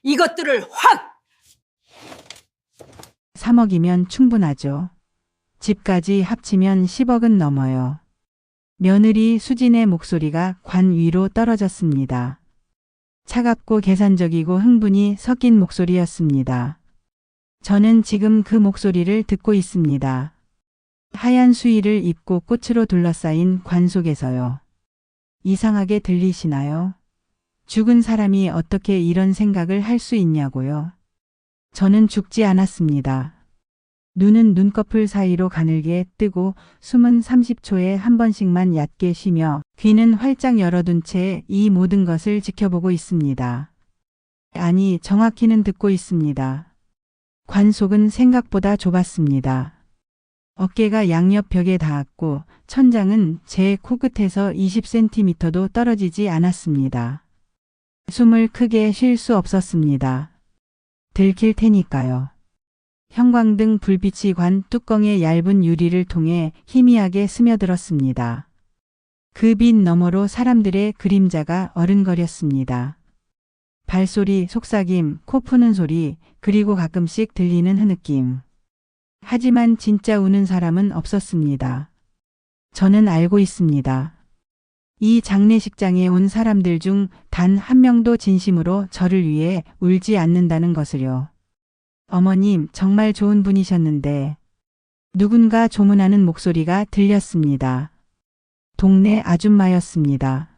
이것들을 확! 3억이면 충분하죠. 집까지 합치면 10억은 넘어요. 며느리 수진의 목소리가 관 위로 떨어졌습니다. 차갑고 계산적이고 흥분이 섞인 목소리였습니다. 저는 지금 그 목소리를 듣고 있습니다. 하얀 수의를 입고 꽃으로 둘러싸인 관 속에서요. 이상하게 들리시나요? 죽은 사람이 어떻게 이런 생각을 할 수 있냐고요. 저는 죽지 않았습니다. 눈은 눈꺼풀 사이로 가늘게 뜨고 숨은 30초에 한 번씩만 얕게 쉬며 귀는 활짝 열어둔 채 이 모든 것을 지켜보고 있습니다. 아니, 정확히는 듣고 있습니다. 관 속은 생각보다 좁았습니다. 어깨가 양옆 벽에 닿았고 천장은 제 코끝에서 20cm도 떨어지지 않았습니다. 숨을 크게 쉴 수 없었습니다. 들킬 테니까요. 형광등 불빛이 관 뚜껑의 얇은 유리를 통해 희미하게 스며들었습니다. 그 빛 너머로 사람들의 그림자가 어른거렸습니다. 발소리, 속삭임, 코 푸는 소리, 그리고 가끔씩 들리는 흐느낌. 하지만 진짜 우는 사람은 없었습니다. 저는 알고 있습니다. 이 장례식장에 온 사람들 중 단 한 명도 진심으로 저를 위해 울지 않는다는 것을요. 어머님, 정말 좋은 분이셨는데. 누군가 조문하는 목소리가 들렸습니다. 동네 아줌마였습니다.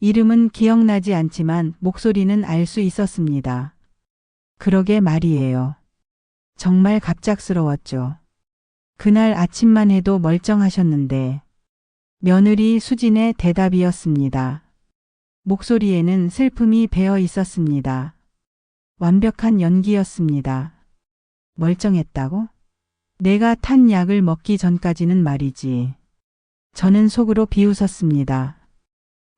이름은 기억나지 않지만 목소리는 알 수 있었습니다. 그러게 말이에요. 정말 갑작스러웠죠. 그날 아침만 해도 멀쩡하셨는데. 며느리 수진의 대답이었습니다. 목소리에는 슬픔이 배어 있었습니다. 완벽한 연기였습니다. 멀쩡했다고? 내가 탄 약을 먹기 전까지는 말이지. 저는 속으로 비웃었습니다.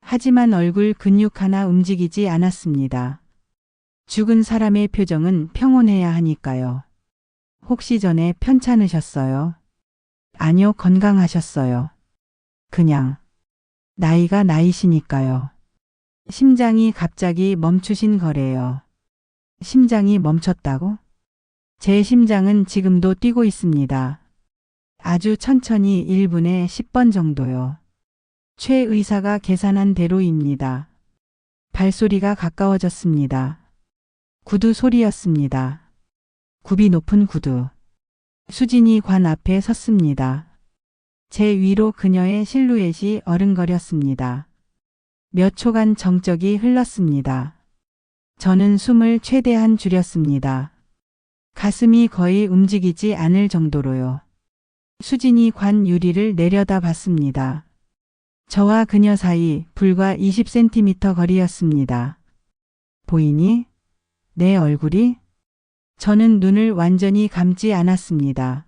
하지만 얼굴 근육 하나 움직이지 않았습니다. 죽은 사람의 표정은 평온해야 하니까요. 혹시 전에 편찮으셨어요? 아니요, 건강하셨어요. 그냥 나이가 나이시니까요. 심장이 갑자기 멈추신 거래요. 심장이 멈췄다고? 제 심장은 지금도 뛰고 있습니다. 아주 천천히 1분에 10번 정도요. 최 의사가 계산한 대로입니다. 발소리가 가까워졌습니다. 구두 소리였습니다. 굽이 높은 구두. 수진이 관 앞에 섰습니다. 제 위로 그녀의 실루엣이 어른거렸습니다. 몇 초간 정적이 흘렀습니다. 저는 숨을 최대한 줄였습니다. 가슴이 거의 움직이지 않을 정도로요. 수진이 관 유리를 내려다 봤습니다. 저와 그녀 사이 불과 20cm 거리였습니다. 보이니? 내 얼굴이? 저는 눈을 완전히 감지 않았습니다.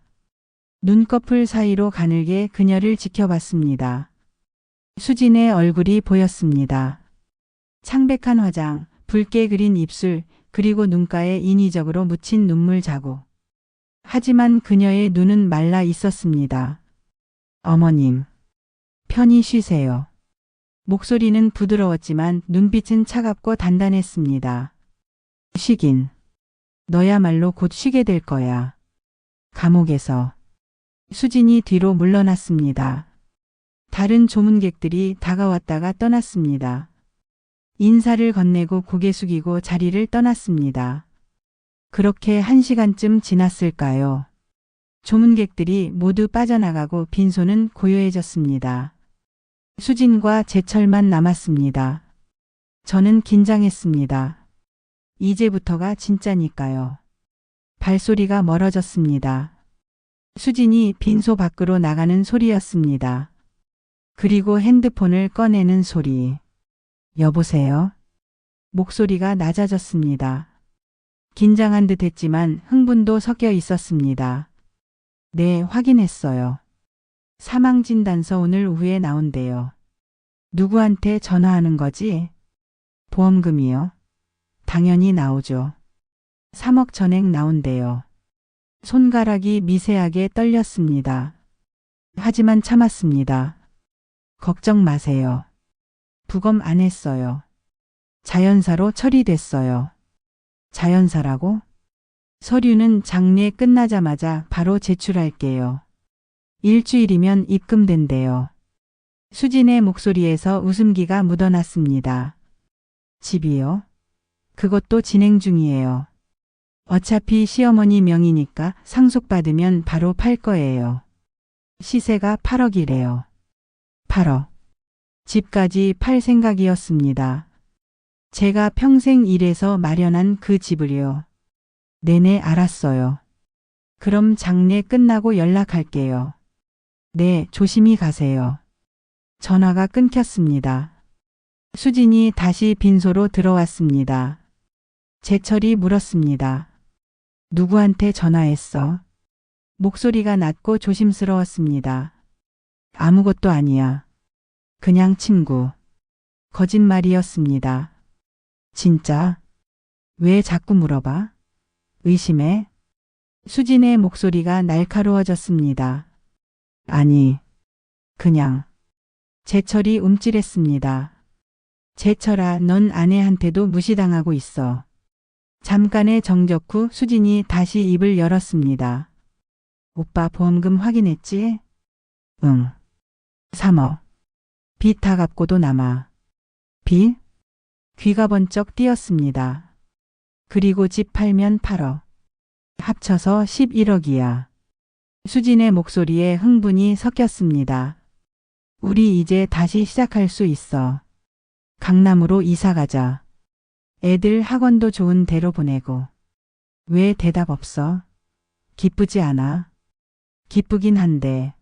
눈꺼풀 사이로 가늘게 그녀를 지켜봤습니다. 수진의 얼굴이 보였습니다. 창백한 화장, 붉게 그린 입술, 그리고 눈가에 인위적으로 묻힌 눈물 자국. 하지만 그녀의 눈은 말라 있었습니다. 어머님, 편히 쉬세요. 목소리는 부드러웠지만 눈빛은 차갑고 단단했습니다. 쉬긴. 너야말로 곧 쉬게 될 거야. 감옥에서. 수진이 뒤로 물러났습니다. 다른 조문객들이 다가왔다가 떠났습니다. 인사를 건네고 고개 숙이고 자리를 떠났습니다. 그렇게 1시간쯤 지났을까요? 조문객들이 모두 빠져나가고 빈소는 고요해졌습니다. 수진과 제철만 남았습니다. 저는 긴장했습니다. 이제부터가 진짜니까요. 발소리가 멀어졌습니다. 수진이 빈소 밖으로 나가는 소리였습니다. 그리고 핸드폰을 꺼내는 소리. 여보세요? 목소리가 낮아졌습니다. 긴장한 듯 했지만 흥분도 섞여 있었습니다. 네, 확인했어요. 사망진단서 오늘 오후에 나온대요. 누구한테 전화하는 거지? 보험금이요? 당연히 나오죠. 3억 전액 나온대요. 손가락이 미세하게 떨렸습니다. 하지만 참았습니다. 걱정 마세요. 부검 안 했어요. 자연사로 처리됐어요. 자연사라고? 서류는 장례 끝나자마자 바로 제출할게요. 일주일이면 입금된대요. 수진의 목소리에서 웃음기가 묻어났습니다. 집이요? 그것도 진행 중이에요. 어차피 시어머니 명의니까 상속받으면 바로 팔 거예요. 시세가 8억이래요. 8억. 집까지 팔 생각이었습니다. 제가 평생 일해서 마련한 그 집을요. 네네, 알았어요. 그럼 장례 끝나고 연락할게요. 네, 조심히 가세요. 전화가 끊겼습니다. 수진이 다시 빈소로 들어왔습니다. 제철이 물었습니다. 누구한테 전화했어? 목소리가 낮고 조심스러웠습니다. 아무것도 아니야. 그냥 친구. 거짓말이었습니다. 진짜? 왜 자꾸 물어봐? 의심해? 수진의 목소리가 날카로워졌습니다. 아니, 그냥. 제철이 움찔했습니다. 제철아, 넌 아내한테도 무시당하고 있어. 잠깐의 정적 후 수진이 다시 입을 열었습니다. 오빠 보험금 확인했지? 응. 3억. 빚 다 갚고도 남아. 빚? 귀가 번쩍 뛰었습니다. 그리고 집 팔면 8억. 합쳐서 11억이야. 수진의 목소리에 흥분이 섞였습니다. 우리 이제 다시 시작할 수 있어. 강남으로 이사 가자. 애들 학원도 좋은 데로 보내고. 왜 대답 없어? 기쁘지 않아? 기쁘긴 한데.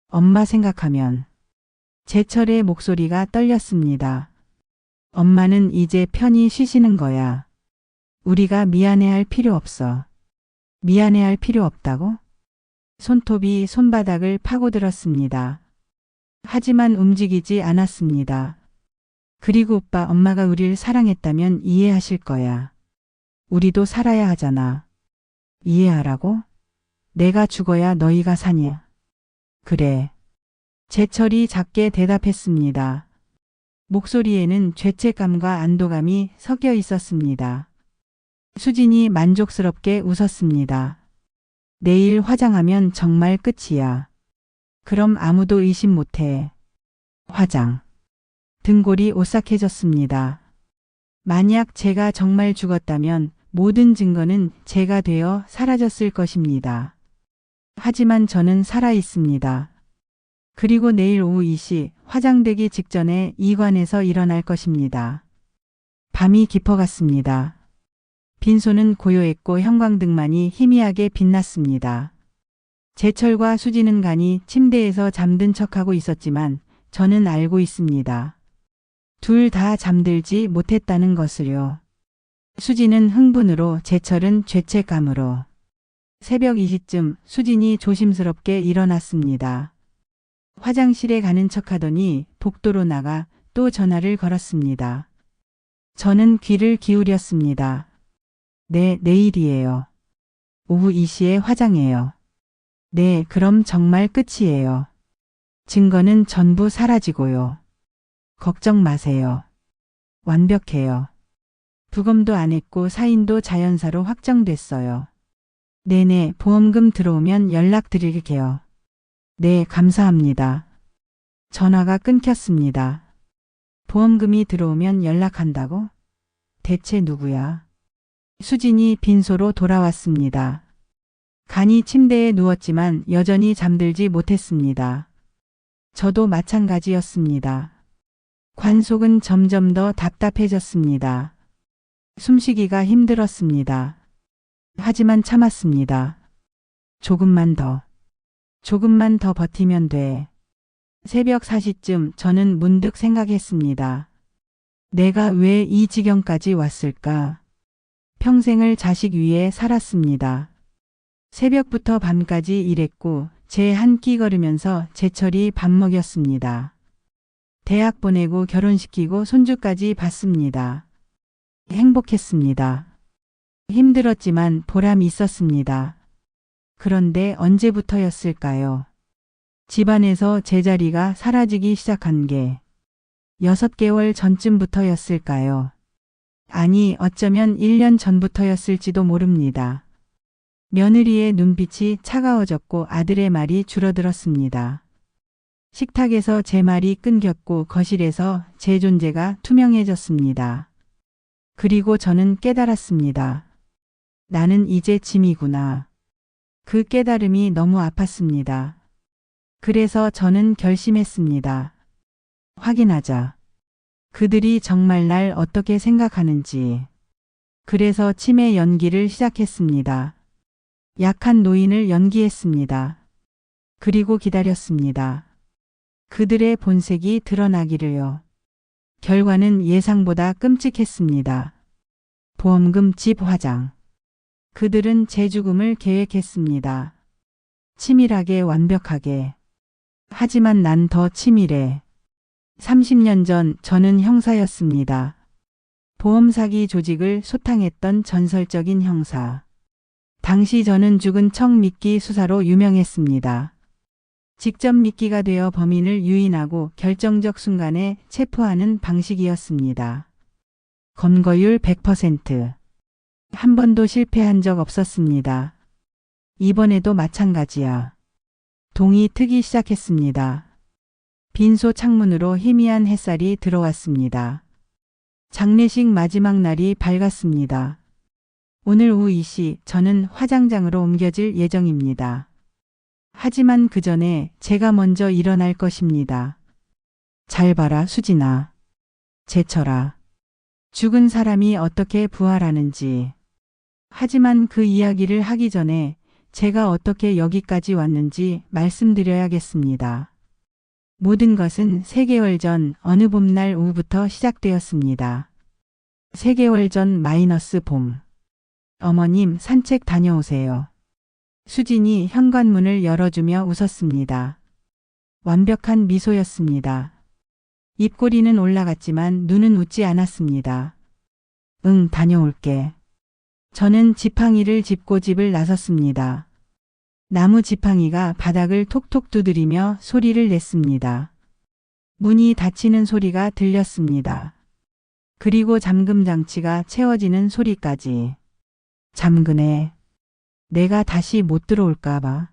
엄마 생각하면. 제철의 목소리가 떨렸습니다. 엄마는 이제 편히 쉬시는 거야. 우리가 미안해할 필요 없어. 미안해할 필요 없다고? 손톱이 손바닥을 파고들었습니다. 하지만 움직이지 않았습니다. 그리고 오빠, 엄마가 우릴 사랑했다면 이해하실 거야. 우리도 살아야 하잖아. 이해하라고? 내가 죽어야 너희가 사냐? 그래. 제철이 작게 대답했습니다. 목소리에는 죄책감과 안도감이 섞여 있었습니다. 수진이 만족스럽게 웃었습니다. 내일 화장하면 정말 끝이야. 그럼 아무도 의심 못해. 화장. 등골이 오싹해졌습니다. 만약 제가 정말 죽었다면 모든 증거는 제가 되어 사라졌을 것입니다. 하지만 저는 살아 있습니다. 그리고 내일 오후 2시 화장되기 직전에 이관에서 일어날 것입니다. 밤이 깊어갔습니다. 빈소는 고요했고 형광등만이 희미하게 빛났습니다. 제철과 수지는 간이 침대에서 잠든 척하고 있었지만 저는 알고 있습니다. 둘 다 잠들지 못했다는 것을요. 수지는 흥분으로, 제철은 죄책감으로. 새벽 2시쯤 수진이 조심스럽게 일어났습니다. 화장실에 가는 척하더니 복도로 나가 또 전화를 걸었습니다. 저는 귀를 기울였습니다. 네, 내일이에요. 오후 2시에 화장해요. 네, 그럼 정말 끝이에요. 증거는 전부 사라지고요. 걱정 마세요. 완벽해요. 부검도 안 했고 사인도 자연사로 확정됐어요. 네네, 보험금 들어오면 연락드릴게요. 네, 감사합니다. 전화가 끊겼습니다. 보험금이 들어오면 연락한다고? 대체 누구야? 수진이 빈소로 돌아왔습니다. 간이 침대에 누웠지만 여전히 잠들지 못했습니다. 저도 마찬가지였습니다. 관속은 점점 더 답답해졌습니다. 숨쉬기가 힘들었습니다. 하지만 참았습니다. 조금만 더 버티면 돼. 새벽 4시쯤 저는 문득 생각했습니다. 내가 왜 이 지경까지 왔을까? 평생을 자식 위에 살았습니다. 새벽부터 밤까지 일했고 제 한 끼 걸으면서 제철이 밥 먹였습니다. 대학 보내고 결혼시키고 손주까지 봤습니다. 행복했습니다. 힘들었지만 보람 있었습니다. 그런데 언제부터였을까요? 집안에서 제자리가 사라지기 시작한 게 6개월 전쯤부터였을까요? 아니, 어쩌면 1년 전부터였을지도 모릅니다. 며느리의 눈빛이 차가워졌고 아들의 말이 줄어들었습니다. 식탁에서 제 말이 끊겼고 거실에서 제 존재가 투명해졌습니다. 그리고 저는 깨달았습니다. 나는 이제 짐이구나. 그 깨달음이 너무 아팠습니다. 그래서 저는 결심했습니다. 확인하자. 그들이 정말 날 어떻게 생각하는지. 그래서 치매 연기를 시작했습니다. 약한 노인을 연기했습니다. 그리고 기다렸습니다. 그들의 본색이 드러나기를요. 결과는 예상보다 끔찍했습니다. 보험금 집 화장. 그들은 제 죽음을 계획했습니다. 치밀하게 완벽하게. 하지만 난 더 치밀해. 30년 전 저는 형사였습니다. 보험 사기 조직을 소탕했던 전설적인 형사. 당시 저는 죽은 척 미끼 수사로 유명했습니다. 직접 미끼가 되어 범인을 유인하고 결정적 순간에 체포하는 방식이었습니다. 검거율 100%. 한 번도 실패한 적 없었습니다. 이번에도 마찬가지야. 동이 트기 시작했습니다. 빈소 창문으로 희미한 햇살이 들어왔습니다. 장례식 마지막 날이 밝았습니다. 오늘 오후 2시 저는 화장장으로 옮겨질 예정입니다. 하지만 그 전에 제가 먼저 일어날 것입니다. 잘 봐라, 수진아. 제철아. 죽은 사람이 어떻게 부활하는지. 하지만 그 이야기를 하기 전에 제가 어떻게 여기까지 왔는지 말씀드려야겠습니다. 모든 것은 3개월 전 어느 봄날 오후부터 시작되었습니다. 3개월 전 마이너스 봄. 어머님, 산책 다녀오세요. 수진이 현관문을 열어주며 웃었습니다. 완벽한 미소였습니다. 입꼬리는 올라갔지만 눈은 웃지 않았습니다. 응, 다녀올게. 저는 지팡이를 짚고 집을 나섰습니다. 나무 지팡이가 바닥을 톡톡 두드리며 소리를 냈습니다. 문이 닫히는 소리가 들렸습니다. 그리고 잠금 장치가 채워지는 소리까지. 잠그네. 내가 다시 못 들어올까 봐.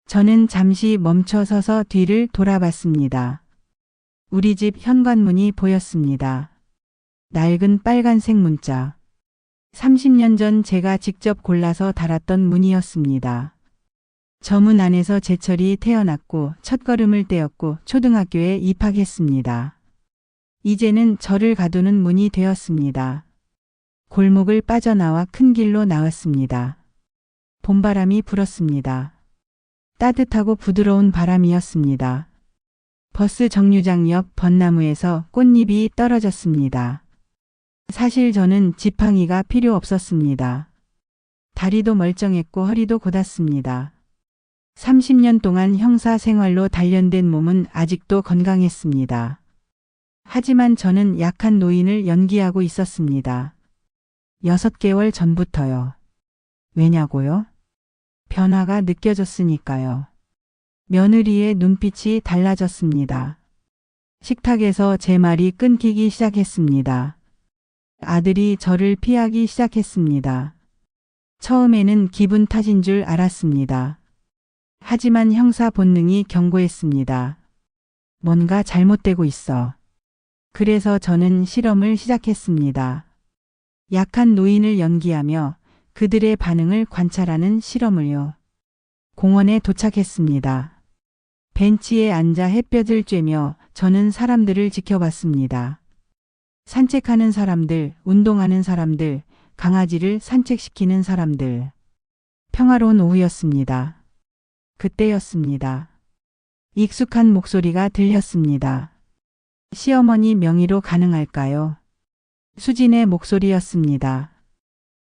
저는 잠시 멈춰 서서 뒤를 돌아봤습니다. 우리 집 현관문이 보였습니다. 낡은 빨간색 문자. 30년 전 제가 직접 골라서 달았던 문이었습니다. 저 문 안에서 제철이 태어났고 첫걸음을 떼었고 초등학교에 입학했습니다. 이제는 저를 가두는 문이 되었습니다. 골목을 빠져나와 큰 길로 나왔습니다. 봄바람이 불었습니다. 따뜻하고 부드러운 바람이었습니다. 버스 정류장 옆 벚나무에서 꽃잎이 떨어졌습니다. 사실 저는 지팡이가 필요 없었습니다. 다리도 멀쩡했고 허리도 곧았습니다. 30년 동안 형사 생활로 단련된 몸은 아직도 건강했습니다. 하지만 저는 약한 노인을 연기하고 있었습니다. 6개월 전부터요. 왜냐고요? 변화가 느껴졌으니까요. 며느리의 눈빛이 달라졌습니다. 식탁에서 제 말이 끊기기 시작했습니다. 아들이 저를 피하기 시작했습니다. 처음에는 기분 탓인 줄 알았습니다. 하지만 형사 본능이 경고했습니다. 뭔가 잘못되고 있어. 그래서 저는 실험을 시작했습니다. 약한 노인을 연기하며 그들의 반응을 관찰하는 실험을요. 공원에 도착했습니다. 벤치에 앉아 햇볕을 쬐며 저는 사람들을 지켜봤습니다. 산책하는 사람들, 운동하는 사람들, 강아지를 산책시키는 사람들. 평화로운 오후였습니다. 그때였습니다. 익숙한 목소리가 들렸습니다. 시어머니 명의로 가능할까요? 수진의 목소리였습니다.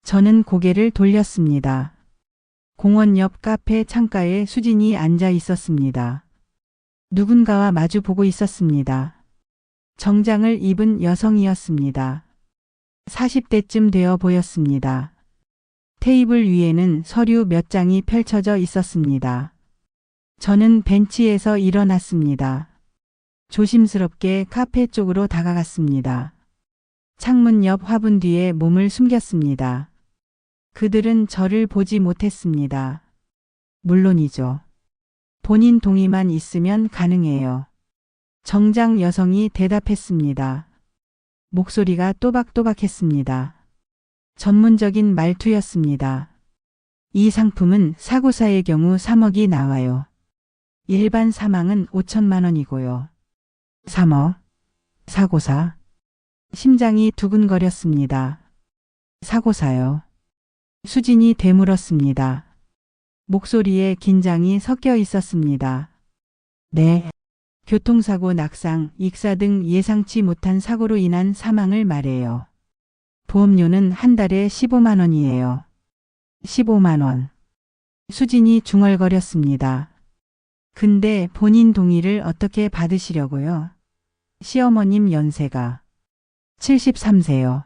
저는 고개를 돌렸습니다. 공원 옆 카페 창가에 수진이 앉아 있었습니다. 누군가와 마주 보고 있었습니다. 정장을 입은 여성이었습니다. 40대쯤 되어 보였습니다. 테이블 위에는 서류 몇 장이 펼쳐져 있었습니다. 저는 벤치에서 일어났습니다. 조심스럽게 카페 쪽으로 다가갔습니다. 창문 옆 화분 뒤에 몸을 숨겼습니다. 그들은 저를 보지 못했습니다. 물론이죠. 본인 동의만 있으면 가능해요. 정장 여성이 대답했습니다. 목소리가 또박또박했습니다. 전문적인 말투였습니다. 이 상품은 사고사의 경우 3억이 나와요. 일반 사망은 5천만 원이고요. 3억. 사고사. 심장이 두근거렸습니다. 사고사요. 수진이 되물었습니다. 목소리에 긴장이 섞여 있었습니다. 네. 교통사고, 낙상, 익사 등 예상치 못한 사고로 인한 사망을 말해요. 보험료는 한 달에 15만 원이에요. 15만 원. 수진이 중얼거렸습니다. 근데 본인 동의를 어떻게 받으시려고요? 시어머님 연세가 73세요.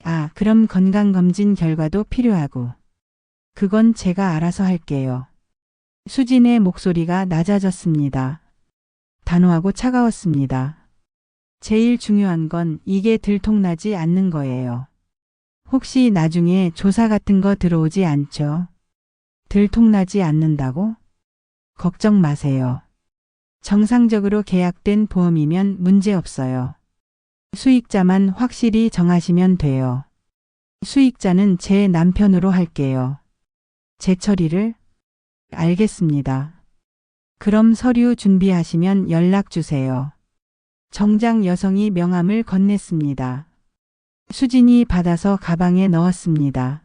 아, 그럼 건강검진 결과도 필요하고. 그건 제가 알아서 할게요. 수진의 목소리가 낮아졌습니다. 단호하고 차가웠습니다. 제일 중요한 건 이게 들통나지 않는 거예요. 혹시 나중에 조사 같은 거 들어오지 않죠? 들통나지 않는다고? 걱정 마세요. 정상적으로 계약된 보험이면 문제 없어요. 수익자만 확실히 정하시면 돼요. 수익자는 제 남편으로 할게요. 제 처리를? 알겠습니다. 그럼 서류 준비하시면 연락 주세요. 정장 여성이 명함을 건넸습니다. 수진이 받아서 가방에 넣었습니다.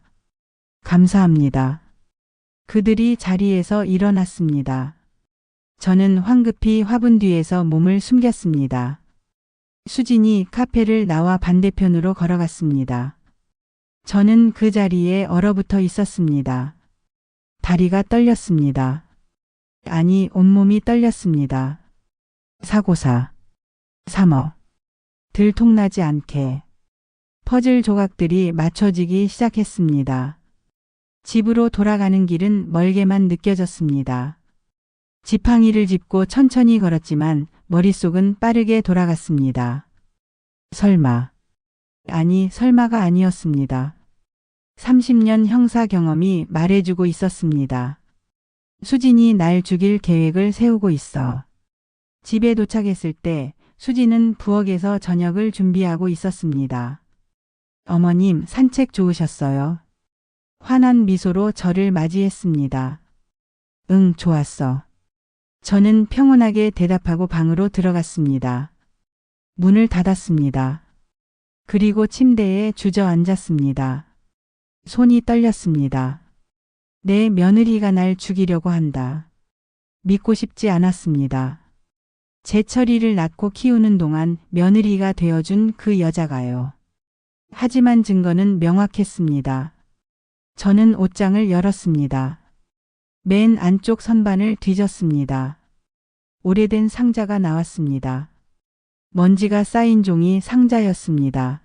감사합니다. 그들이 자리에서 일어났습니다. 저는 황급히 화분 뒤에서 몸을 숨겼습니다. 수진이 카페를 나와 반대편으로 걸어갔습니다. 저는 그 자리에 얼어붙어 있었습니다. 다리가 떨렸습니다. 아니, 온몸이 떨렸습니다. 사고사. 3억. 들통나지 않게. 퍼즐 조각들이 맞춰지기 시작했습니다. 집으로 돌아가는 길은 멀게만 느껴졌습니다. 지팡이를 짚고 천천히 걸었지만 머릿속은 빠르게 돌아갔습니다. 설마. 아니, 설마가 아니었습니다. 30년 형사 경험이 말해주고 있었습니다. 수진이 날 죽일 계획을 세우고 있어. 집에 도착했을 때 수진은 부엌에서 저녁을 준비하고 있었습니다. 어머님, 산책 좋으셨어요? 환한 미소로 저를 맞이했습니다. 응, 좋았어. 저는 평온하게 대답하고 방으로 들어갔습니다. 문을 닫았습니다. 그리고 침대에 주저앉았습니다. 손이 떨렸습니다. 내 며느리가 날 죽이려고 한다. 믿고 싶지 않았습니다. 제 처리를 낳고 키우는 동안 며느리가 되어준 그 여자가요. 하지만 증거는 명확했습니다. 저는 옷장을 열었습니다. 맨 안쪽 선반을 뒤졌습니다. 오래된 상자가 나왔습니다. 먼지가 쌓인 종이 상자였습니다.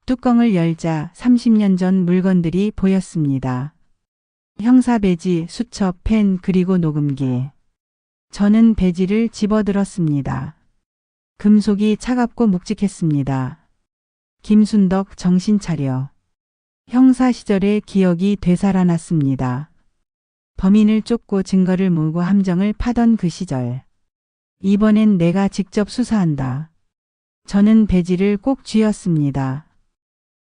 뚜껑을 열자 30년 전 물건들이 보였습니다. 형사 배지, 수첩, 펜, 그리고 녹음기. 저는 배지를 집어들었습니다. 금속이 차갑고 묵직했습니다. 김순덕, 정신 차려. 형사 시절의 기억이 되살아났습니다. 범인을 쫓고 증거를 모으고 함정을 파던 그 시절. 이번엔 내가 직접 수사한다. 저는 배지를 꼭 쥐었습니다.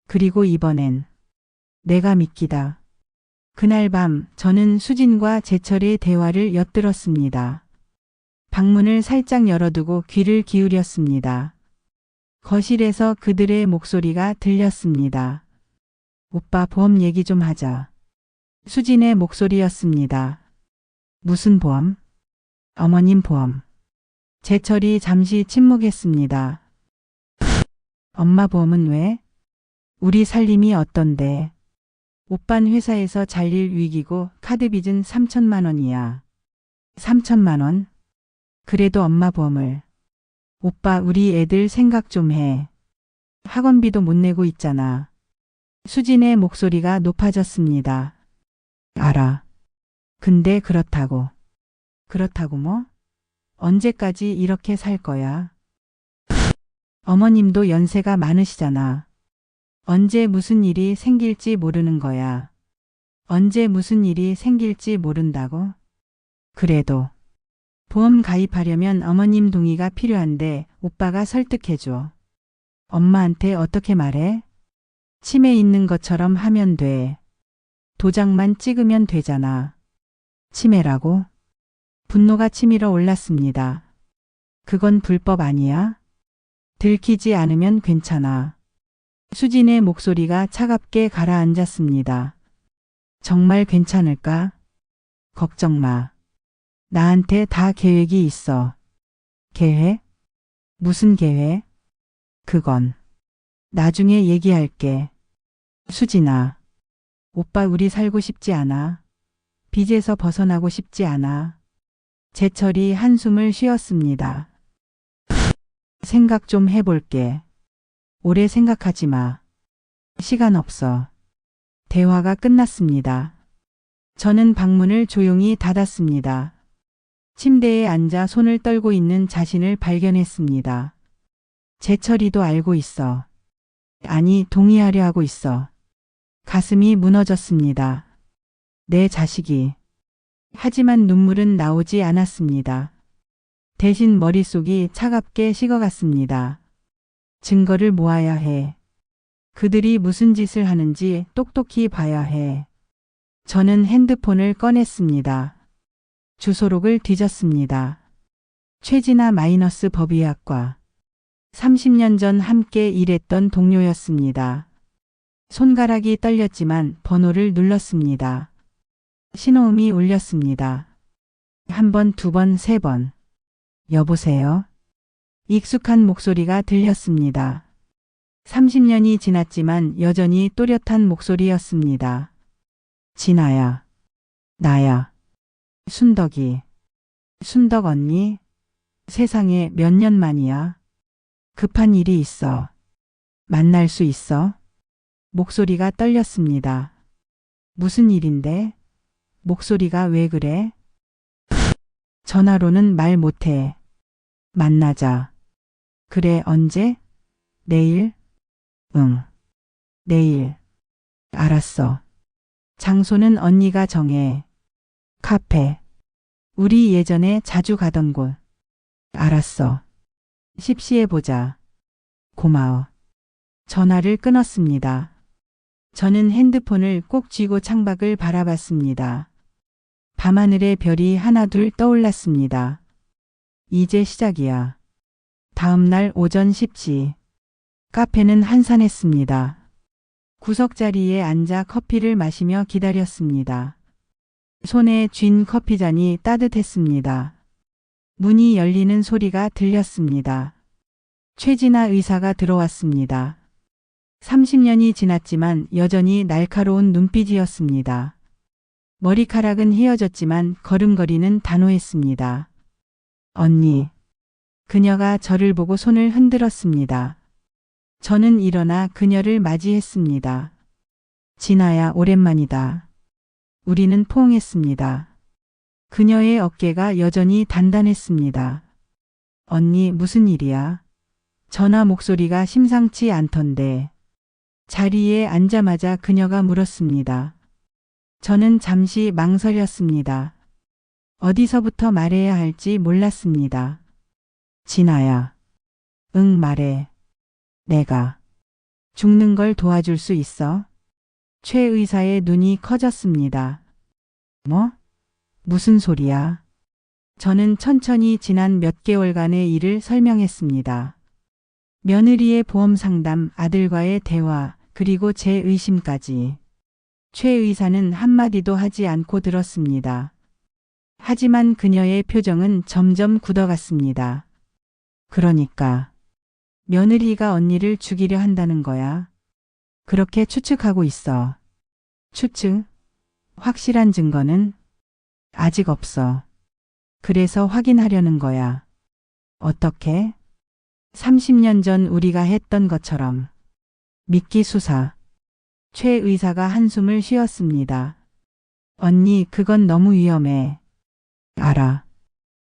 그리고 이번엔 내가 미끼다. 그날 밤 저는 수진과 제철의 대화를 엿들었습니다. 방문을 살짝 열어두고 귀를 기울였습니다. 거실에서 그들의 목소리가 들렸습니다. 오빠, 보험 얘기 좀 하자. 수진의 목소리였습니다. 무슨 보험? 어머님 보험. 제철이 잠시 침묵했습니다. 엄마 보험은 왜? 우리 살림이 어떤데? 오빤 회사에서 잘릴 위기고 카드 빚은 3천만 원이야. 3천만 원? 그래도 엄마 보험을. 오빠, 우리 애들 생각 좀 해. 학원비도 못 내고 있잖아. 수진의 목소리가 높아졌습니다. 알아. 근데 그렇다고. 그렇다고 뭐? 언제까지 이렇게 살 거야? 어머님도 연세가 많으시잖아. 언제 무슨 일이 생길지 모르는 거야. 언제 무슨 일이 생길지 모른다고? 그래도 보험 가입하려면 어머님 동의가 필요한데 오빠가 설득해줘. 엄마한테 어떻게 말해? 치매 있는 것처럼 하면 돼. 도장만 찍으면 되잖아. 치매라고? 분노가 치밀어 올랐습니다. 그건 불법 아니야? 들키지 않으면 괜찮아. 수진의 목소리가 차갑게 가라앉았습니다. 정말 괜찮을까? 걱정 마. 나한테 다 계획이 있어. 계획? 무슨 계획? 그건 나중에 얘기할게. 수진아, 오빠 우리 살고 싶지 않아. 빚에서 벗어나고 싶지 않아. 재철이 한숨을 쉬었습니다. 생각 좀 해볼게. 오래 생각하지 마. 시간 없어. 대화가 끝났습니다. 저는 방문을 조용히 닫았습니다. 침대에 앉아 손을 떨고 있는 자신을 발견했습니다. 재철이도 알고 있어. 아니, 동의하려 하고 있어. 가슴이 무너졌습니다. 내 자식이. 하지만 눈물은 나오지 않았습니다. 대신 머릿속이 차갑게 식어갔습니다. 증거를 모아야 해. 그들이 무슨 짓을 하는지 똑똑히 봐야 해. 저는 핸드폰을 꺼냈습니다. 주소록을 뒤졌습니다. 최진아 마이너스 법의학과. 30년 전 함께 일했던 동료였습니다. 손가락이 떨렸지만 번호를 눌렀습니다. 신호음이 울렸습니다. 한 번, 두 번, 세 번. 여보세요? 익숙한 목소리가 들렸습니다. 30년이 지났지만 여전히 또렷한 목소리였습니다. 진아야. 나야. 순덕이. 순덕 언니? 세상에 몇 년 만이야? 급한 일이 있어. 만날 수 있어? 목소리가 떨렸습니다. 무슨 일인데? 목소리가 왜 그래? 전화로는 말 못해. 만나자. 그래, 언제? 내일? 응. 내일. 알았어. 장소는 언니가 정해. 카페. 우리 예전에 자주 가던 곳. 알았어. 10시에 보자. 고마워. 전화를 끊었습니다. 저는 핸드폰을 꼭 쥐고 창밖을 바라봤습니다. 밤하늘에 별이 하나둘 떠올랐습니다. 이제 시작이야. 다음 날 오전 10시. 카페는 한산했습니다. 구석자리에 앉아 커피를 마시며 기다렸습니다. 손에 쥔 커피잔이 따뜻했습니다. 문이 열리는 소리가 들렸습니다. 최진아 의사가 들어왔습니다. 30년이 지났지만 여전히 날카로운 눈빛이었습니다. 머리카락은 휘어졌지만 걸음걸이는 단호했습니다. 언니. 그녀가 저를 보고 손을 흔들었습니다. 저는 일어나 그녀를 맞이했습니다. 진아야, 오랜만이다. 우리는 포옹했습니다. 그녀의 어깨가 여전히 단단했습니다. 언니, 무슨 일이야? 전화 목소리가 심상치 않던데. 자리에 앉자마자 그녀가 물었습니다. 저는 잠시 망설였습니다. 어디서부터 말해야 할지 몰랐습니다. 진아야. 응, 말해. 내가 죽는 걸 도와줄 수 있어? 최 의사의 눈이 커졌습니다. 뭐? 무슨 소리야? 저는 천천히 지난 몇 개월간의 일을 설명했습니다. 며느리의 보험 상담, 아들과의 대화, 그리고 제 의심까지. 최 의사는 한마디도 하지 않고 들었습니다. 하지만 그녀의 표정은 점점 굳어갔습니다. 그러니까 며느리가 언니를 죽이려 한다는 거야. 그렇게 추측하고 있어. 추측? 확실한 증거는? 아직 없어. 그래서 확인하려는 거야. 어떻게? 30년 전 우리가 했던 것처럼. 미끼 수사. 최 의사가 한숨을 쉬었습니다. 언니, 그건 너무 위험해. 알아.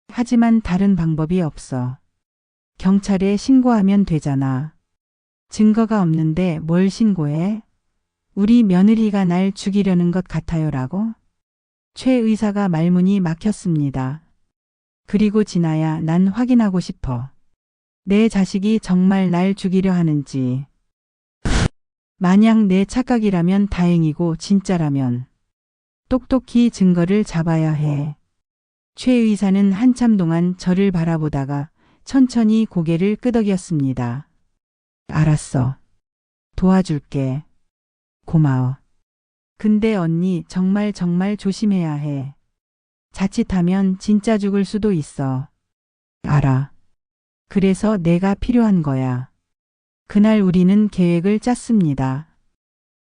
하지만 다른 방법이 없어. 경찰에 신고하면 되잖아. 증거가 없는데 뭘 신고해? 우리 며느리가 날 죽이려는 것 같아요라고? 최 의사가 말문이 막혔습니다. 그리고 진아야, 난 확인하고 싶어. 내 자식이 정말 날 죽이려 하는지. 만약 내 착각이라면 다행이고 진짜라면 똑똑히 증거를 잡아야 해. 최 의사는 한참 동안 저를 바라보다가 천천히 고개를 끄덕였습니다. 알았어. 도와줄게. 고마워. 근데 언니, 정말 조심해야 해. 자칫하면 진짜 죽을 수도 있어. 알아. 그래서 내가 필요한 거야. 그날 우리는 계획을 짰습니다.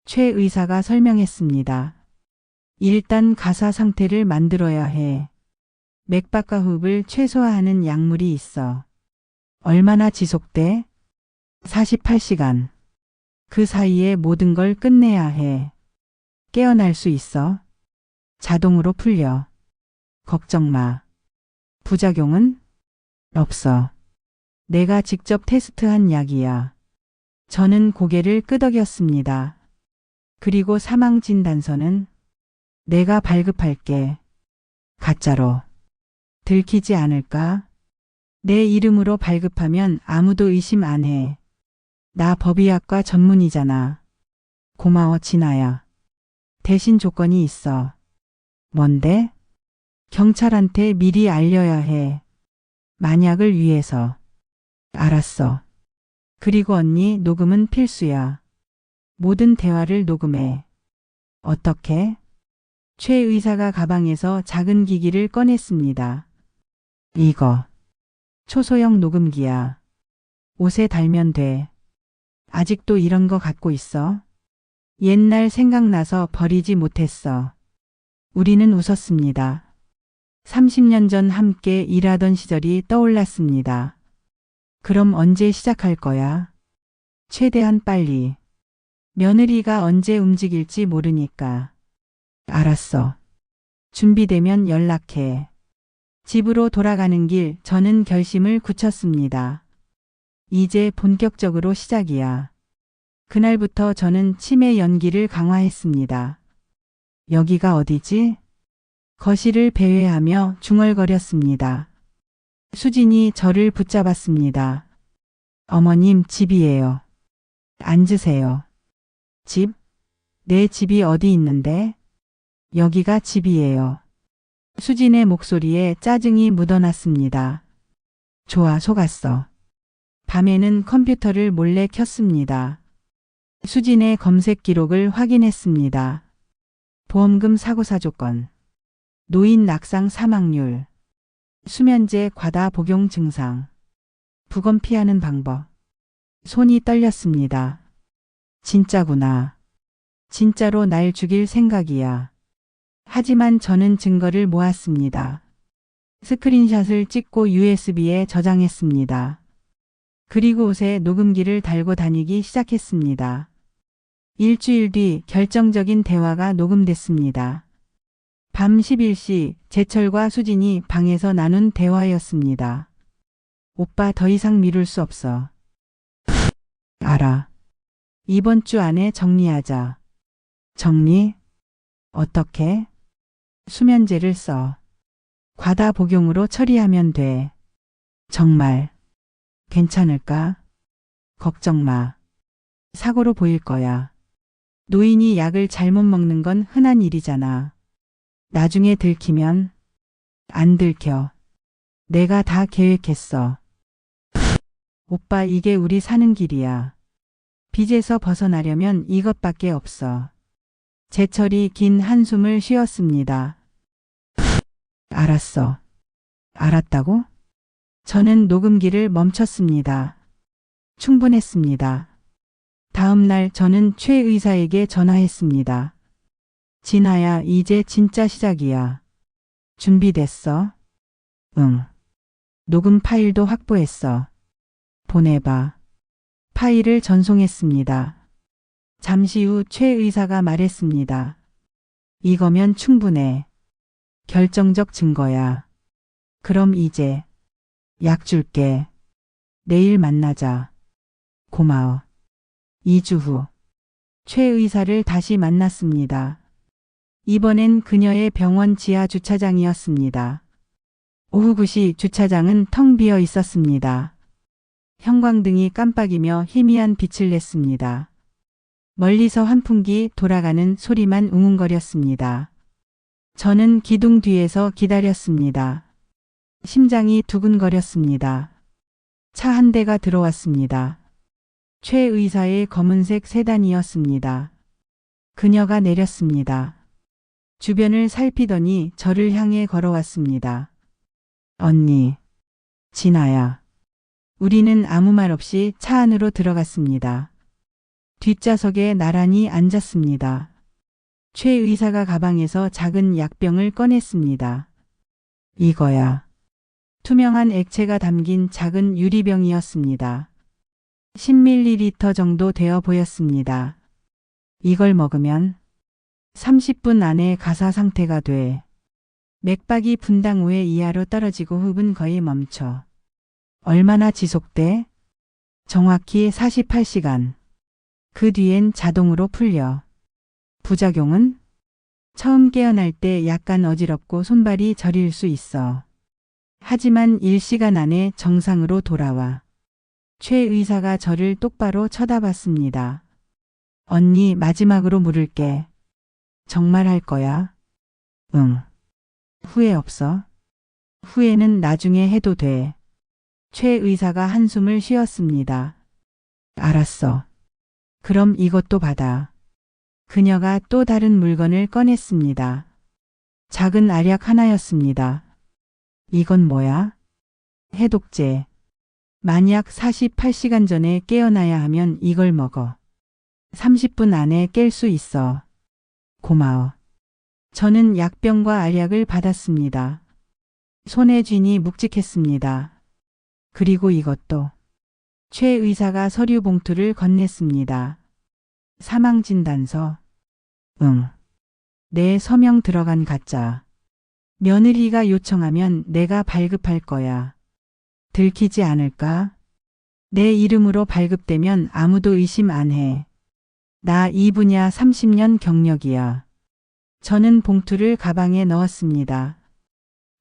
최 의사가 설명했습니다. 일단 가사 상태를 만들어야 해. 맥박과 호흡을 최소화하는 약물이 있어. 얼마나 지속돼? 48시간. 그 사이에 모든 걸 끝내야 해. 깨어날 수 있어. 자동으로 풀려. 걱정 마. 부작용은? 없어. 내가 직접 테스트한 약이야. 저는 고개를 끄덕였습니다. 그리고 사망 진단서는 내가 발급할게. 가짜로. 들키지 않을까? 내 이름으로 발급하면 아무도 의심 안 해. 나 법의학과 전문이잖아. 고마워, 진아야. 대신 조건이 있어. 뭔데? 경찰한테 미리 알려야 해. 만약을 위해서. 알았어. 그리고 언니, 녹음은 필수야. 모든 대화를 녹음해. 어떻게? 최 의사가 가방에서 작은 기기를 꺼냈습니다. 이거. 초소형 녹음기야. 옷에 달면 돼. 아직도 이런 거 갖고 있어? 옛날 생각나서 버리지 못했어. 우리는 웃었습니다. 30년 전 함께 일하던 시절이 떠올랐습니다. 그럼 언제 시작할 거야? 최대한 빨리. 며느리가 언제 움직일지 모르니까. 알았어. 준비되면 연락해. 집으로 돌아가는 길, 저는 결심을 굳혔습니다. 이제 본격적으로 시작이야. 그날부터 저는 치매 연기를 강화했습니다. 여기가 어디지? 거실을 배회하며 중얼거렸습니다. 수진이 저를 붙잡았습니다. 어머님, 집이에요. 앉으세요. 집? 내 집이 어디 있는데? 여기가 집이에요. 수진의 목소리에 짜증이 묻어났습니다. 좋아, 속았어. 밤에는 컴퓨터를 몰래 켰습니다. 수진의 검색 기록을 확인했습니다. 보험금 사고사 조건, 노인 낙상 사망률, 수면제 과다 복용 증상, 부검 피하는 방법. 손이 떨렸습니다. 진짜구나. 진짜로 날 죽일 생각이야. 하지만 저는 증거를 모았습니다. 스크린샷을 찍고 USB에 저장했습니다. 그리고 옷에 녹음기를 달고 다니기 시작했습니다. 일주일 뒤 결정적인 대화가 녹음됐습니다. 밤 11시 제철과 수진이 방에서 나눈 대화였습니다. 오빠, 더 이상 미룰 수 없어. 알아. 이번 주 안에 정리하자. 정리? 어떻게? 수면제를 써. 과다 복용으로 처리하면 돼. 정말 괜찮을까? 걱정 마. 사고로 보일 거야. 노인이 약을 잘못 먹는 건 흔한 일이잖아. 나중에 들키면 안 들켜. 내가 다 계획했어. 오빠, 이게 우리 사는 길이야. 빚에서 벗어나려면 이것밖에 없어. 제철이 긴 한숨을 쉬었습니다. 알았어. 알았다고? 저는 녹음기를 멈췄습니다. 충분했습니다. 다음 날 저는 최 의사에게 전화했습니다. 진아야, 이제 진짜 시작이야. 준비됐어? 응. 녹음 파일도 확보했어. 보내봐. 파일을 전송했습니다. 잠시 후 최 의사가 말했습니다. 이거면 충분해. 결정적 증거야. 그럼 이제 약 줄게. 내일 만나자. 고마워. 2주 후. 최 의사를 다시 만났습니다. 이번엔 그녀의 병원 지하 주차장이었습니다. 오후 9시 주차장은 텅 비어 있었습니다. 형광등이 깜빡이며 희미한 빛을 냈습니다. 멀리서 환풍기 돌아가는 소리만 웅웅거렸습니다. 저는 기둥 뒤에서 기다렸습니다. 심장이 두근거렸습니다. 차 한 대가 들어왔습니다. 최 의사의 검은색 세단이었습니다. 그녀가 내렸습니다. 주변을 살피더니 저를 향해 걸어왔습니다. 언니, 진아야. 우리는 아무 말 없이 차 안으로 들어갔습니다. 뒷좌석에 나란히 앉았습니다. 최 의사가 가방에서 작은 약병을 꺼냈습니다. 이거야. 투명한 액체가 담긴 작은 유리병이었습니다. 10ml 정도 되어 보였습니다. 이걸 먹으면 30분 안에 가사 상태가 돼. 맥박이 분당 5회 이하로 떨어지고 호흡은 거의 멈춰. 얼마나 지속돼? 정확히 48시간. 그 뒤엔 자동으로 풀려. 부작용은? 처음 깨어날 때 약간 어지럽고 손발이 저릴 수 있어. 하지만 1시간 안에 정상으로 돌아와. 최 의사가 저를 똑바로 쳐다봤습니다. 언니, 마지막으로 물을게. 정말 할 거야? 응. 후회 없어? 후회는 나중에 해도 돼. 최 의사가 한숨을 쉬었습니다. 알았어. 그럼 이것도 받아. 그녀가 또 다른 물건을 꺼냈습니다. 작은 알약 하나였습니다. 이건 뭐야? 해독제. 만약 48시간 전에 깨어나야 하면 이걸 먹어. 30분 안에 깰 수 있어. 고마워. 저는 약병과 알약을 받았습니다. 손에 쥐니 묵직했습니다. 그리고 이것도. 최 의사가 서류 봉투를 건넸습니다. 사망진단서. 응. 내 서명 들어간 가짜. 며느리가 요청하면 내가 발급할 거야. 들키지 않을까? 내 이름으로 발급되면 아무도 의심 안 해. 나 이 분야 30년 경력이야. 저는 봉투를 가방에 넣었습니다.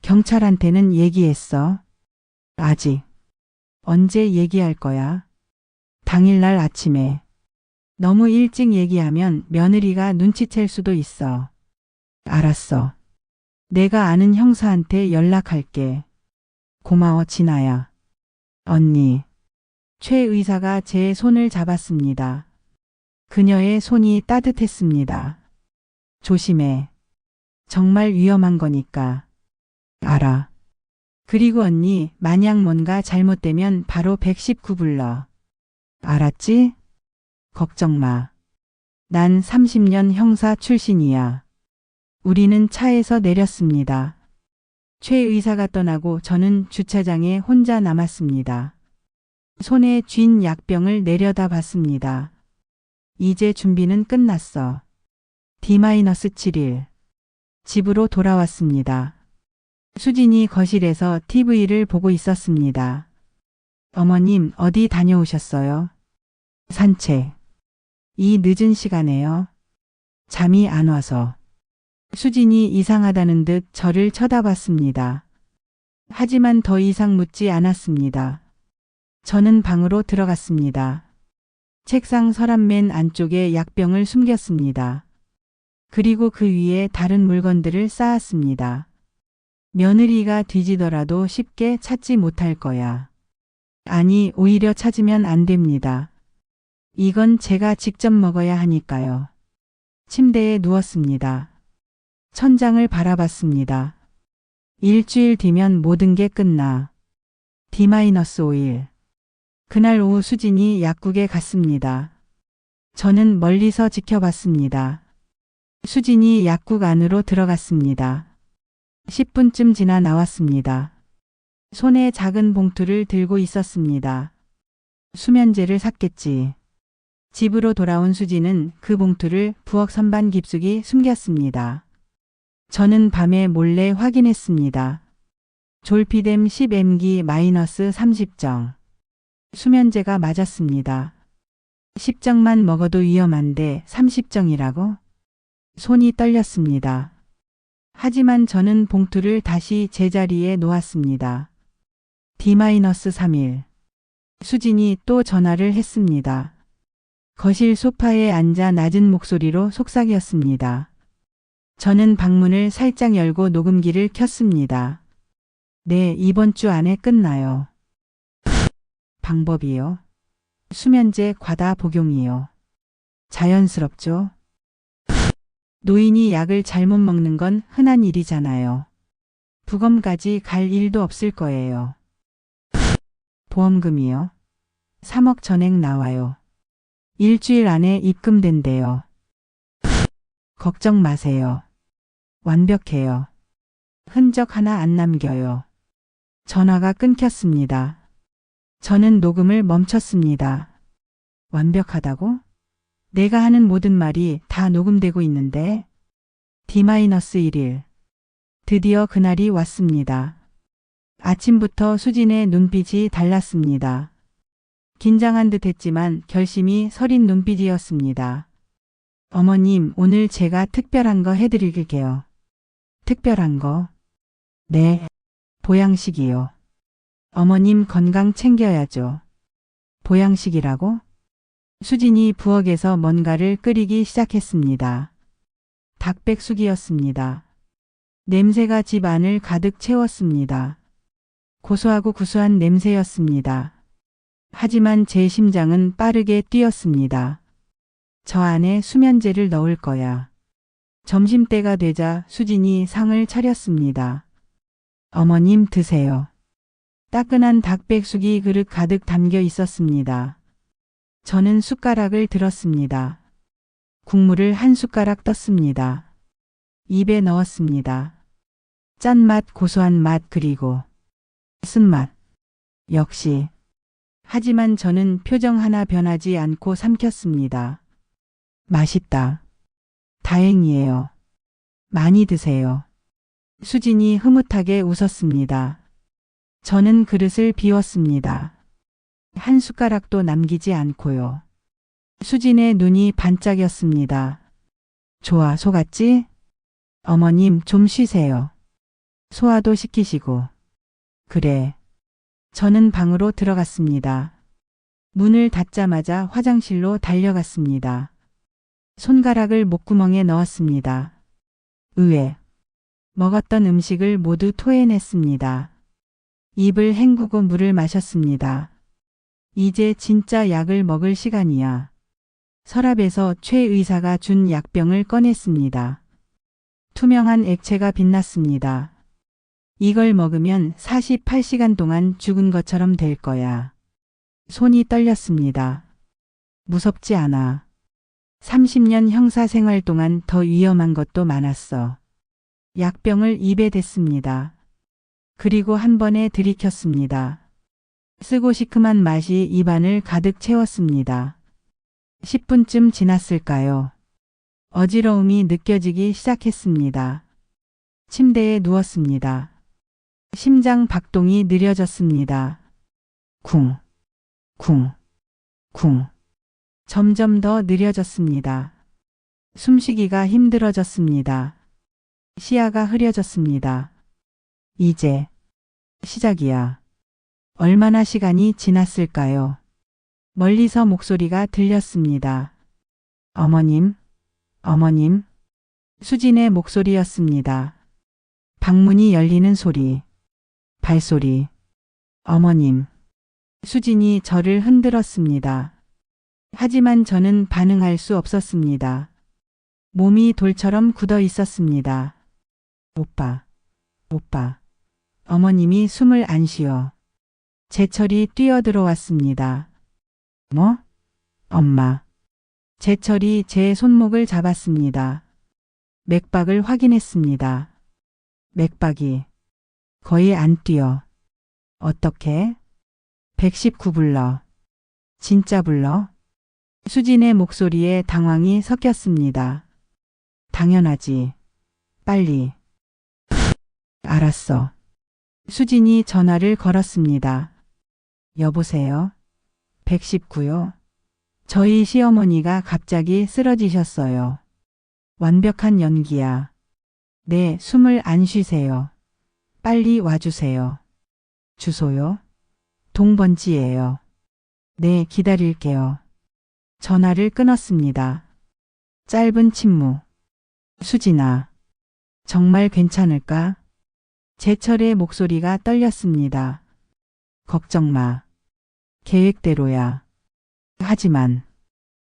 경찰한테는 얘기했어? 아직. 언제 얘기할 거야? 당일날 아침에. 너무 일찍 얘기하면 며느리가 눈치챌 수도 있어. 알았어. 내가 아는 형사한테 연락할게. 고마워, 진아야. 언니. 최 의사가 제 손을 잡았습니다. 그녀의 손이 따뜻했습니다. 조심해. 정말 위험한 거니까. 알아. 그리고 언니, 만약 뭔가 잘못되면 바로 119 불러. 알았지? 걱정 마. 난 30년 형사 출신이야. 우리는 차에서 내렸습니다. 최 의사가 떠나고 저는 주차장에 혼자 남았습니다. 손에 쥔 약병을 내려다 봤습니다. 이제 준비는 끝났어. D-7일. 집으로 돌아왔습니다. 수진이 거실에서 TV를 보고 있었습니다. 어머님, 어디 다녀오셨어요? 산책. 이 늦은 시간에요? 잠이 안 와서. 수진이 이상하다는 듯 저를 쳐다봤습니다. 하지만 더 이상 묻지 않았습니다. 저는 방으로 들어갔습니다. 책상 서랍 맨 안쪽에 약병을 숨겼습니다. 그리고 그 위에 다른 물건들을 쌓았습니다. 며느리가 뒤지더라도 쉽게 찾지 못할 거야. 아니, 오히려 찾으면 안 됩니다. 이건 제가 직접 먹어야 하니까요. 침대에 누웠습니다. 천장을 바라봤습니다. 일주일 뒤면 모든 게 끝나. D-5일. 그날 오후 수진이 약국에 갔습니다. 저는 멀리서 지켜봤습니다. 수진이 약국 안으로 들어갔습니다. 10분쯤 지나 나왔습니다. 손에 작은 봉투를 들고 있었습니다. 수면제를 샀겠지. 집으로 돌아온 수진은 그 봉투를 부엌 선반 깊숙이 숨겼습니다. 저는 밤에 몰래 확인했습니다. 졸피뎀 10mg-30정. 수면제가 맞았습니다. 10정만 먹어도 위험한데 30정이라고? 손이 떨렸습니다. 하지만 저는 봉투를 다시 제자리에 놓았습니다. D-3일. 수진이 또 전화를 했습니다. 거실 소파에 앉아 낮은 목소리로 속삭였습니다. 저는 방문을 살짝 열고 녹음기를 켰습니다. 네, 이번 주 안에 끝나요. 방법이요? 수면제 과다 복용이요. 자연스럽죠? 노인이 약을 잘못 먹는 건 흔한 일이잖아요. 부검까지 갈 일도 없을 거예요. 보험금이요? 3억 전액 나와요. 일주일 안에 입금된대요. 걱정 마세요. 완벽해요. 흔적 하나 안 남겨요. 전화가 끊겼습니다. 저는 녹음을 멈췄습니다. 완벽하다고? 내가 하는 모든 말이 다 녹음되고 있는데. D-1일. 드디어 그날이 왔습니다. 아침부터 수진의 눈빛이 달랐습니다. 긴장한 듯 했지만 결심이 서린 눈빛이었습니다. 어머님, 오늘 제가 특별한 거 해드릴게요. 특별한 거? 네. 보양식이요. 어머님 건강 챙겨야죠. 보양식이라고? 수진이 부엌에서 뭔가를 끓이기 시작했습니다. 닭백숙이었습니다. 냄새가 집 안을 가득 채웠습니다. 고소하고 구수한 냄새였습니다. 하지만 제 심장은 빠르게 뛰었습니다. 저 안에 수면제를 넣을 거야. 점심때가 되자 수진이 상을 차렸습니다. 어머님 드세요. 따끈한 닭백숙이 그릇 가득 담겨 있었습니다. 저는 숟가락을 들었습니다. 국물을 한 숟가락 떴습니다. 입에 넣었습니다. 짠맛, 고소한 맛, 그리고 쓴맛. 역시. 하지만 저는 표정 하나 변하지 않고 삼켰습니다. 맛있다. 다행이에요. 많이 드세요. 수진이 흐뭇하게 웃었습니다. 저는 그릇을 비웠습니다. 한 숟가락도 남기지 않고요. 수진의 눈이 반짝였습니다. 좋아, 속았지? 어머님 좀 쉬세요. 소화도 시키시고. 그래. 저는 방으로 들어갔습니다. 문을 닫자마자 화장실로 달려갔습니다. 손가락을 목구멍에 넣었습니다. 의외. 먹었던 음식을 모두 토해냈습니다. 입을 헹구고 물을 마셨습니다. 이제 진짜 약을 먹을 시간이야. 서랍에서 최 의사가 준 약병을 꺼냈습니다. 투명한 액체가 빛났습니다. 이걸 먹으면 48시간 동안 죽은 것처럼 될 거야. 손이 떨렸습니다. 무섭지 않아. 30년 형사 생활 동안 더 위험한 것도 많았어. 약병을 입에 댔습니다. 그리고 한 번에 들이켰습니다. 쓰고 시큼한 맛이 입안을 가득 채웠습니다. 10분쯤 지났을까요? 어지러움이 느껴지기 시작했습니다. 침대에 누웠습니다. 심장 박동이 느려졌습니다. 쿵, 쿵, 쿵. 점점 더 느려졌습니다. 숨쉬기가 힘들어졌습니다. 시야가 흐려졌습니다. 이제 시작이야. 얼마나 시간이 지났을까요? 멀리서 목소리가 들렸습니다. 어머님, 어머님. 수진의 목소리였습니다. 방문이 열리는 소리. 발소리. 어머님. 수진이 저를 흔들었습니다. 하지만 저는 반응할 수 없었습니다. 몸이 돌처럼 굳어 있었습니다. 오빠, 오빠. 어머님이 숨을 안 쉬어. 제철이 뛰어들어왔습니다. 뭐? 엄마. 제철이 제 손목을 잡았습니다. 맥박을 확인했습니다. 맥박이 거의 안 뛰어. 어떻게? 119 불러. 진짜 불러? 수진의 목소리에 당황이 섞였습니다. 당연하지. 빨리. 알았어. 수진이 전화를 걸었습니다. 여보세요? 119요. 저희 시어머니가 갑자기 쓰러지셨어요. 완벽한 연기야. 네, 숨을 안 쉬세요. 빨리 와주세요. 주소요? 동번지예요. 네, 기다릴게요. 전화를 끊었습니다. 짧은 침묵. 수진아, 정말 괜찮을까? 제철의 목소리가 떨렸습니다. 걱정 마. 계획대로야. 하지만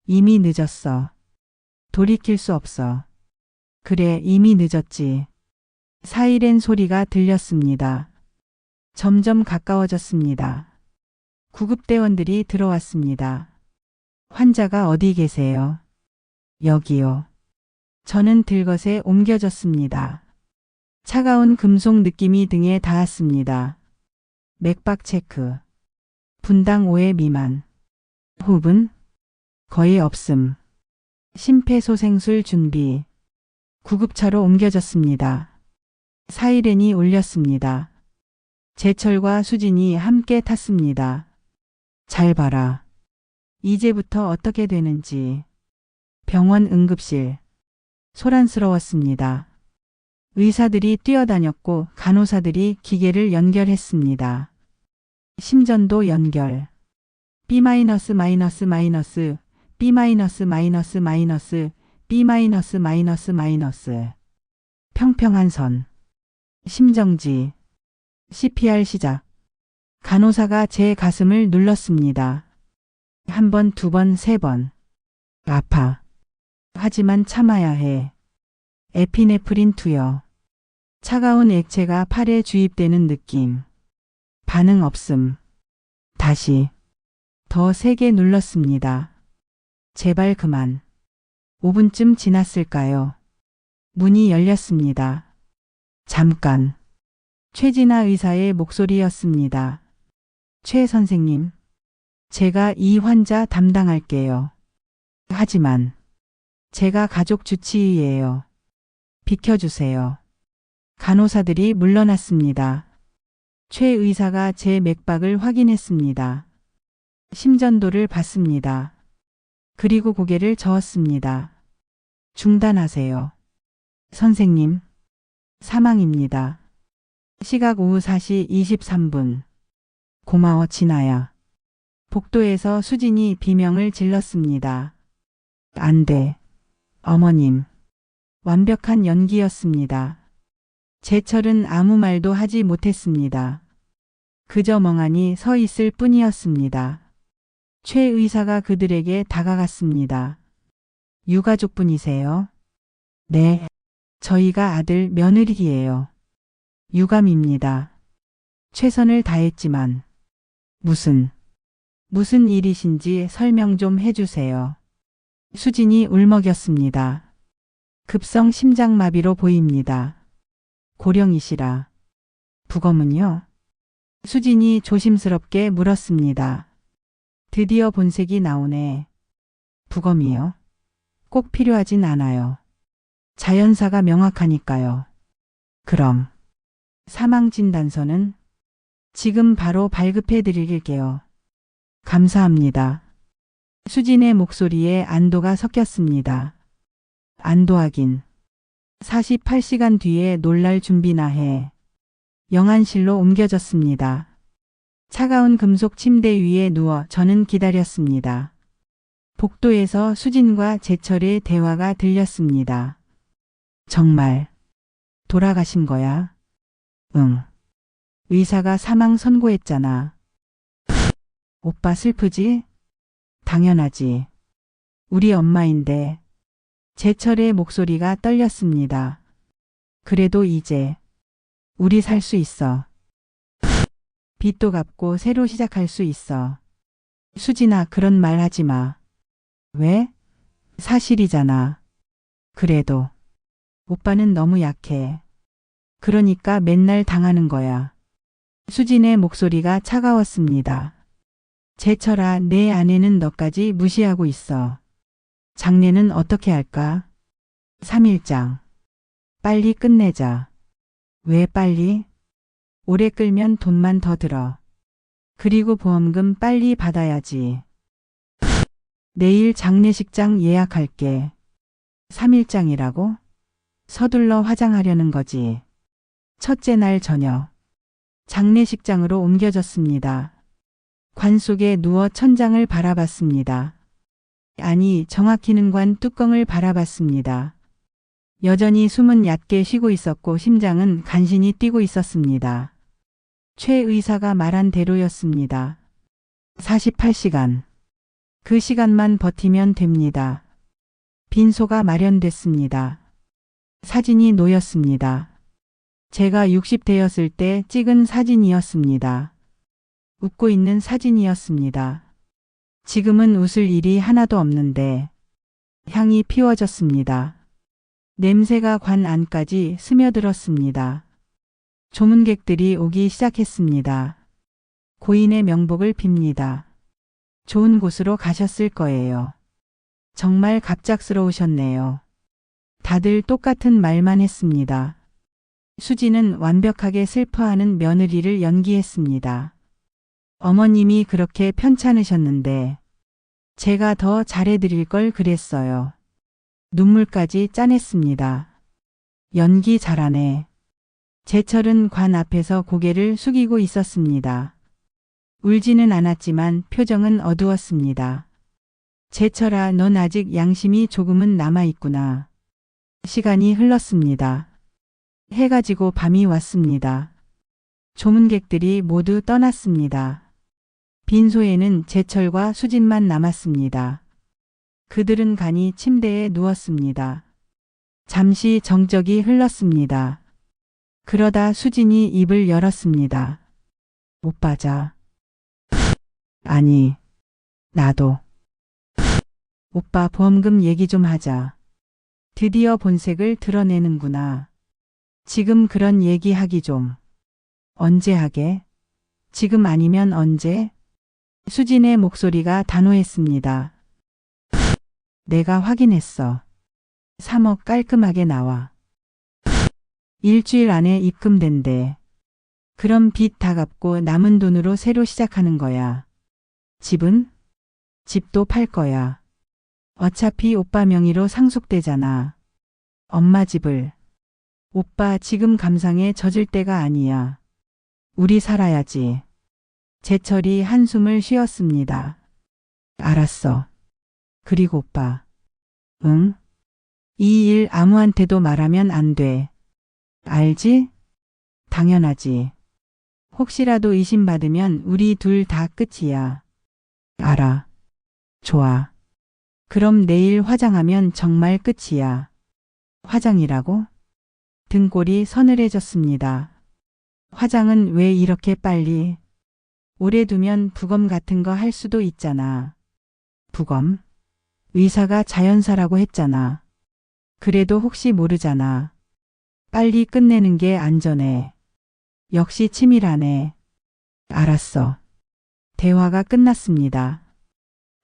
이미 늦었어. 돌이킬 수 없어. 그래, 이미 늦었지. 사이렌 소리가 들렸습니다. 점점 가까워졌습니다. 구급대원들이 들어왔습니다. 환자가 어디 계세요? 여기요. 저는 들것에 옮겨졌습니다. 차가운 금속 느낌이 등에 닿았습니다. 맥박 체크. 분당 5회 미만. 호흡은 거의 없음. 심폐소생술 준비. 구급차로 옮겨졌습니다. 사이렌이 울렸습니다. 제철과 수진이 함께 탔습니다. 잘 봐라. 이제부터 어떻게 되는지. 병원 응급실. 소란스러웠습니다. 의사들이 뛰어다녔고 간호사들이 기계를 연결했습니다. 심전도 연결. B-, B-, B-, 평평한 선. 심정지. CPR 시작. 간호사가 제 가슴을 눌렀습니다. 한 번, 두 번, 세 번. 아파. 하지만 참아야 해. 에피네프린 투여. 차가운 액체가 팔에 주입되는 느낌. 반응 없음. 다시. 더 세게 눌렀습니다. 제발 그만. 5분쯤 지났을까요? 문이 열렸습니다. 잠깐. 최진아 의사의 목소리였습니다. 최 선생님. 제가 이 환자 담당할게요. 하지만 제가 가족 주치의예요. 비켜주세요. 간호사들이 물러났습니다. 최 의사가 제 맥박을 확인했습니다. 심전도를 봤습니다. 그리고 고개를 저었습니다. 중단하세요. 선생님. 사망입니다. 시각 오후 4시 23분. 고마워 진아야. 복도에서 수진이 비명을 질렀습니다. 안 돼. 어머님. 완벽한 연기였습니다. 제철은 아무 말도 하지 못했습니다. 그저 멍하니 서 있을 뿐이었습니다. 최 의사가 그들에게 다가갔습니다. 유가족분이세요? 네. 저희가 아들 며느리예요. 유감입니다. 최선을 다했지만 무슨 일이신지 설명 좀 해주세요. 수진이 울먹였습니다. 급성 심장마비로 보입니다. 고령이시라. 부검은요? 수진이 조심스럽게 물었습니다. 드디어 본색이 나오네. 부검이요? 꼭 필요하진 않아요. 자연사가 명확하니까요. 그럼 사망진단서는 지금 바로 발급해 드릴게요. 감사합니다. 수진의 목소리에 안도가 섞였습니다. 안도하긴. 48시간 뒤에 놀랄 준비나 해. 영안실로 옮겨졌습니다. 차가운 금속 침대 위에 누워 저는 기다렸습니다. 복도에서 수진과 제철의 대화가 들렸습니다. 정말 돌아가신 거야? 응. 의사가 사망 선고했잖아. 오빠 슬프지? 당연하지. 우리 엄마인데. 제철의 목소리가 떨렸습니다. 그래도 이제 우리 살 수 있어. 빚도 갚고 새로 시작할 수 있어. 수진아, 그런 말 하지 마. 왜? 사실이잖아. 그래도 오빠는 너무 약해. 그러니까 맨날 당하는 거야. 수진의 목소리가 차가웠습니다. 제철아, 내 아내는 너까지 무시하고 있어. 장례는 어떻게 할까? 3일장. 빨리 끝내자. 왜 빨리? 오래 끌면 돈만 더 들어. 그리고 보험금 빨리 받아야지. 내일 장례식장 예약할게. 3일장이라고? 서둘러 화장하려는 거지. 첫째 날 저녁. 장례식장으로 옮겨졌습니다. 관 속에 누워 천장을 바라봤습니다. 아니, 정확히는 관 뚜껑을 바라봤습니다. 여전히 숨은 얕게 쉬고 있었고 심장은 간신히 뛰고 있었습니다. 최 의사가 말한 대로였습니다. 48시간. 그 시간만 버티면 됩니다. 빈소가 마련됐습니다. 사진이 놓였습니다. 제가 60대였을 때 찍은 사진이었습니다. 웃고 있는 사진이었습니다. 지금은 웃을 일이 하나도 없는데 향이 피워졌습니다. 냄새가 관 안까지 스며들었습니다. 조문객들이 오기 시작했습니다. 고인의 명복을 빕니다. 좋은 곳으로 가셨을 거예요. 정말 갑작스러우셨네요. 다들 똑같은 말만 했습니다. 수지는 완벽하게 슬퍼하는 며느리를 연기했습니다. 어머님이 그렇게 편찮으셨는데 제가 더 잘해드릴 걸 그랬어요. 눈물까지 짜냈습니다. 연기 잘하네. 제철은 관 앞에서 고개를 숙이고 있었습니다. 울지는 않았지만 표정은 어두웠습니다. 제철아, 넌 아직 양심이 조금은 남아있구나. 시간이 흘렀습니다. 해가 지고 밤이 왔습니다. 조문객들이 모두 떠났습니다. 빈소에는 제철과 수진만 남았습니다. 그들은 간이 침대에 누웠습니다. 잠시 정적이 흘렀습니다. 그러다 수진이 입을 열었습니다. 오빠자. 아니, 나도. 오빠, 보험금 얘기 좀 하자. 드디어 본색을 드러내는구나. 지금 그런 얘기하기 좀. 언제 하게? 지금 아니면 언제? 수진의 목소리가 단호했습니다. 내가 확인했어. 3억 깔끔하게 나와. 일주일 안에 입금된대. 그럼 빚 다 갚고 남은 돈으로 새로 시작하는 거야. 집은? 집도 팔 거야. 어차피 오빠 명의로 상속되잖아. 엄마 집을. 오빠, 지금 감상에 젖을 때가 아니야. 우리 살아야지. 제철이 한숨을 쉬었습니다. 알았어. 그리고 오빠. 응? 이 일 아무한테도 말하면 안 돼. 알지? 당연하지. 혹시라도 의심받으면 우리 둘 다 끝이야. 알아. 좋아. 그럼 내일 화장하면 정말 끝이야. 화장이라고? 등골이 서늘해졌습니다. 화장은 왜 이렇게 빨리? 오래 두면 부검 같은 거 할 수도 있잖아. 부검? 의사가 자연사라고 했잖아. 그래도 혹시 모르잖아. 빨리 끝내는 게 안전해. 역시 치밀하네. 알았어. 대화가 끝났습니다.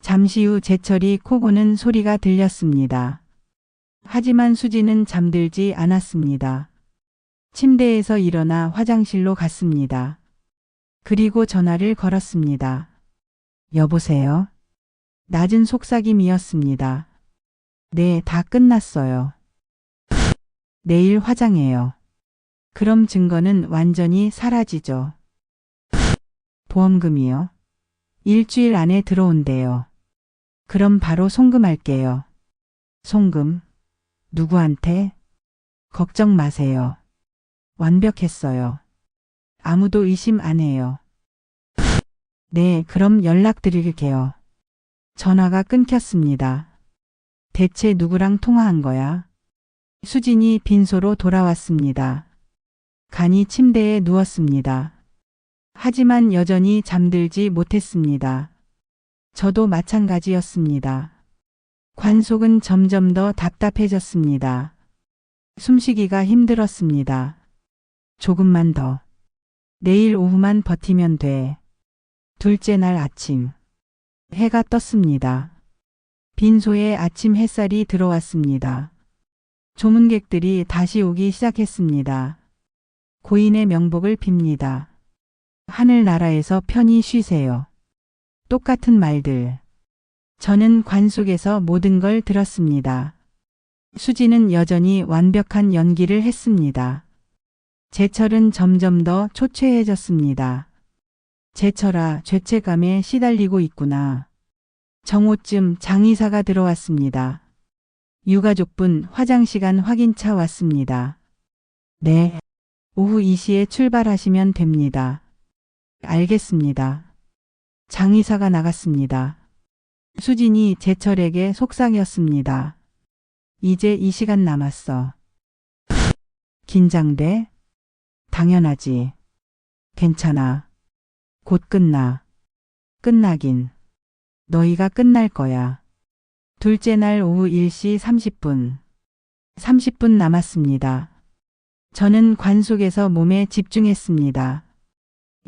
잠시 후 제철이 코 고는 소리가 들렸습니다. 하지만 수지는 잠들지 않았습니다. 침대에서 일어나 화장실로 갔습니다. 그리고 전화를 걸었습니다. 여보세요? 낮은 속삭임이었습니다. 네, 다 끝났어요. 내일 화장해요. 그럼 증거는 완전히 사라지죠. 보험금이요? 일주일 안에 들어온대요. 그럼 바로 송금할게요. 송금? 누구한테? 걱정 마세요. 완벽했어요. 아무도 의심 안 해요. 네, 그럼 연락드릴게요. 전화가 끊겼습니다. 대체 누구랑 통화한 거야? 수진이 빈소로 돌아왔습니다. 간이 침대에 누웠습니다. 하지만 여전히 잠들지 못했습니다. 저도 마찬가지였습니다. 관 속은 점점 더 답답해졌습니다. 숨쉬기가 힘들었습니다. 조금만 더. 내일 오후만 버티면 돼. 둘째 날 아침. 해가 떴습니다. 빈소에 아침 햇살이 들어왔습니다. 조문객들이 다시 오기 시작했습니다. 고인의 명복을 빕니다. 하늘나라에서 편히 쉬세요. 똑같은 말들. 저는 관 속에서 모든 걸 들었습니다. 수지는 여전히 완벽한 연기를 했습니다. 제철은 점점 더 초췌해졌습니다. 제철아, 죄책감에 시달리고 있구나. 정오쯤 장의사가 들어왔습니다. 유가족분 화장시간 확인차 왔습니다. 네. 오후 2시에 출발하시면 됩니다. 알겠습니다. 장의사가 나갔습니다. 수진이 제철에게 속삭였습니다. 이제 이 시간 남았어. 긴장돼? 당연하지. 괜찮아. 곧 끝나. 끝나긴. 너희가 끝날 거야. 둘째 날 오후 1시 30분. 30분 남았습니다. 저는 관 속에서 몸에 집중했습니다.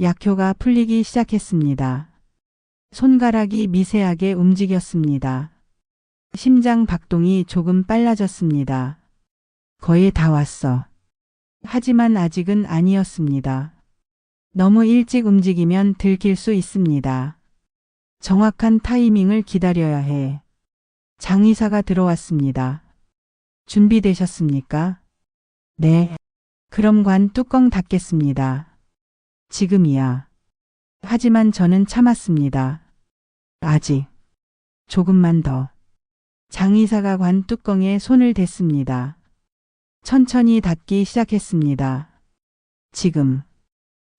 약효가 풀리기 시작했습니다. 손가락이 미세하게 움직였습니다. 심장 박동이 조금 빨라졌습니다. 거의 다 왔어. 하지만 아직은 아니었습니다. 너무 일찍 움직이면 들킬 수 있습니다. 정확한 타이밍을 기다려야 해. 장의사가 들어왔습니다. 준비되셨습니까? 네. 그럼 관 뚜껑 닫겠습니다. 지금이야. 하지만 저는 참았습니다. 아직. 조금만 더. 장의사가 관 뚜껑에 손을 댔습니다. 천천히 닫기 시작했습니다. 지금.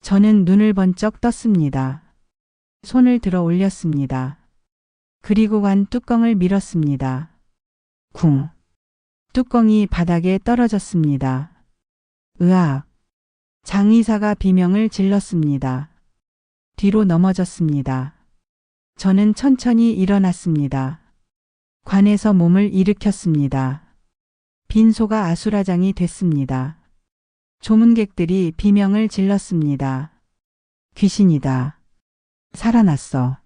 저는 눈을 번쩍 떴습니다. 손을 들어 올렸습니다. 그리고 관 뚜껑을 밀었습니다. 쿵. 뚜껑이 바닥에 떨어졌습니다. 으악. 장의사가 비명을 질렀습니다. 뒤로 넘어졌습니다. 저는 천천히 일어났습니다. 관에서 몸을 일으켰습니다. 빈소가 아수라장이 됐습니다. 조문객들이 비명을 질렀습니다. 귀신이다. 살아났어.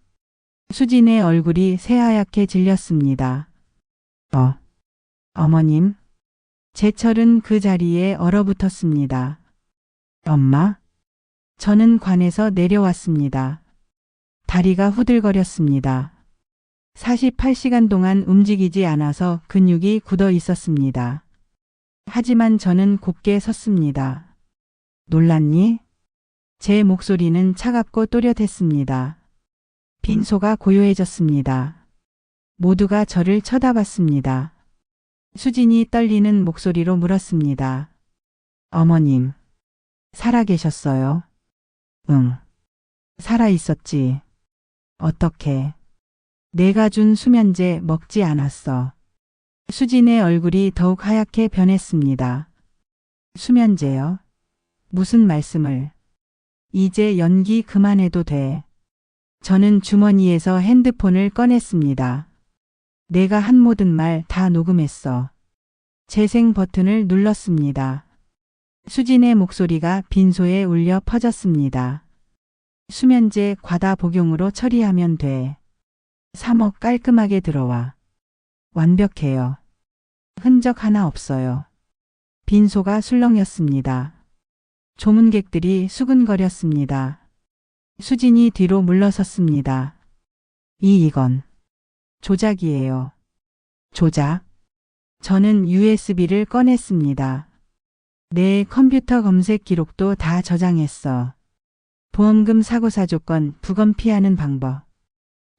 수진의 얼굴이 새하얗게 질렸습니다. 어머님. 제철은 그 자리에 얼어붙었습니다. 엄마? 저는 관에서 내려왔습니다. 다리가 후들거렸습니다. 48시간 동안 움직이지 않아서 근육이 굳어 있었습니다. 하지만 저는 곧게 섰습니다. 놀랐니? 제 목소리는 차갑고 또렷했습니다. 빈소가 고요해졌습니다. 모두가 저를 쳐다봤습니다. 수진이 떨리는 목소리로 물었습니다. 어머님, 살아계셨어요? 응. 살아있었지. 어떻게? 내가 준 수면제 먹지 않았어. 수진의 얼굴이 더욱 하얗게 변했습니다. 수면제요? 무슨 말씀을? 이제 연기 그만해도 돼. 저는 주머니에서 핸드폰을 꺼냈습니다. 내가 한 모든 말 다 녹음했어. 재생 버튼을 눌렀습니다. 수진의 목소리가 빈소에 울려 퍼졌습니다. 수면제 과다 복용으로 처리하면 돼. 3억 깔끔하게 들어와. 완벽해요. 흔적 하나 없어요. 빈소가 술렁였습니다. 조문객들이 수근거렸습니다. 수진이 뒤로 물러섰습니다. 이건 조작이에요. 조작? 저는 USB를 꺼냈습니다. 내 컴퓨터 검색 기록도 다 저장했어. 보험금 사고사 조건, 부검 피하는 방법.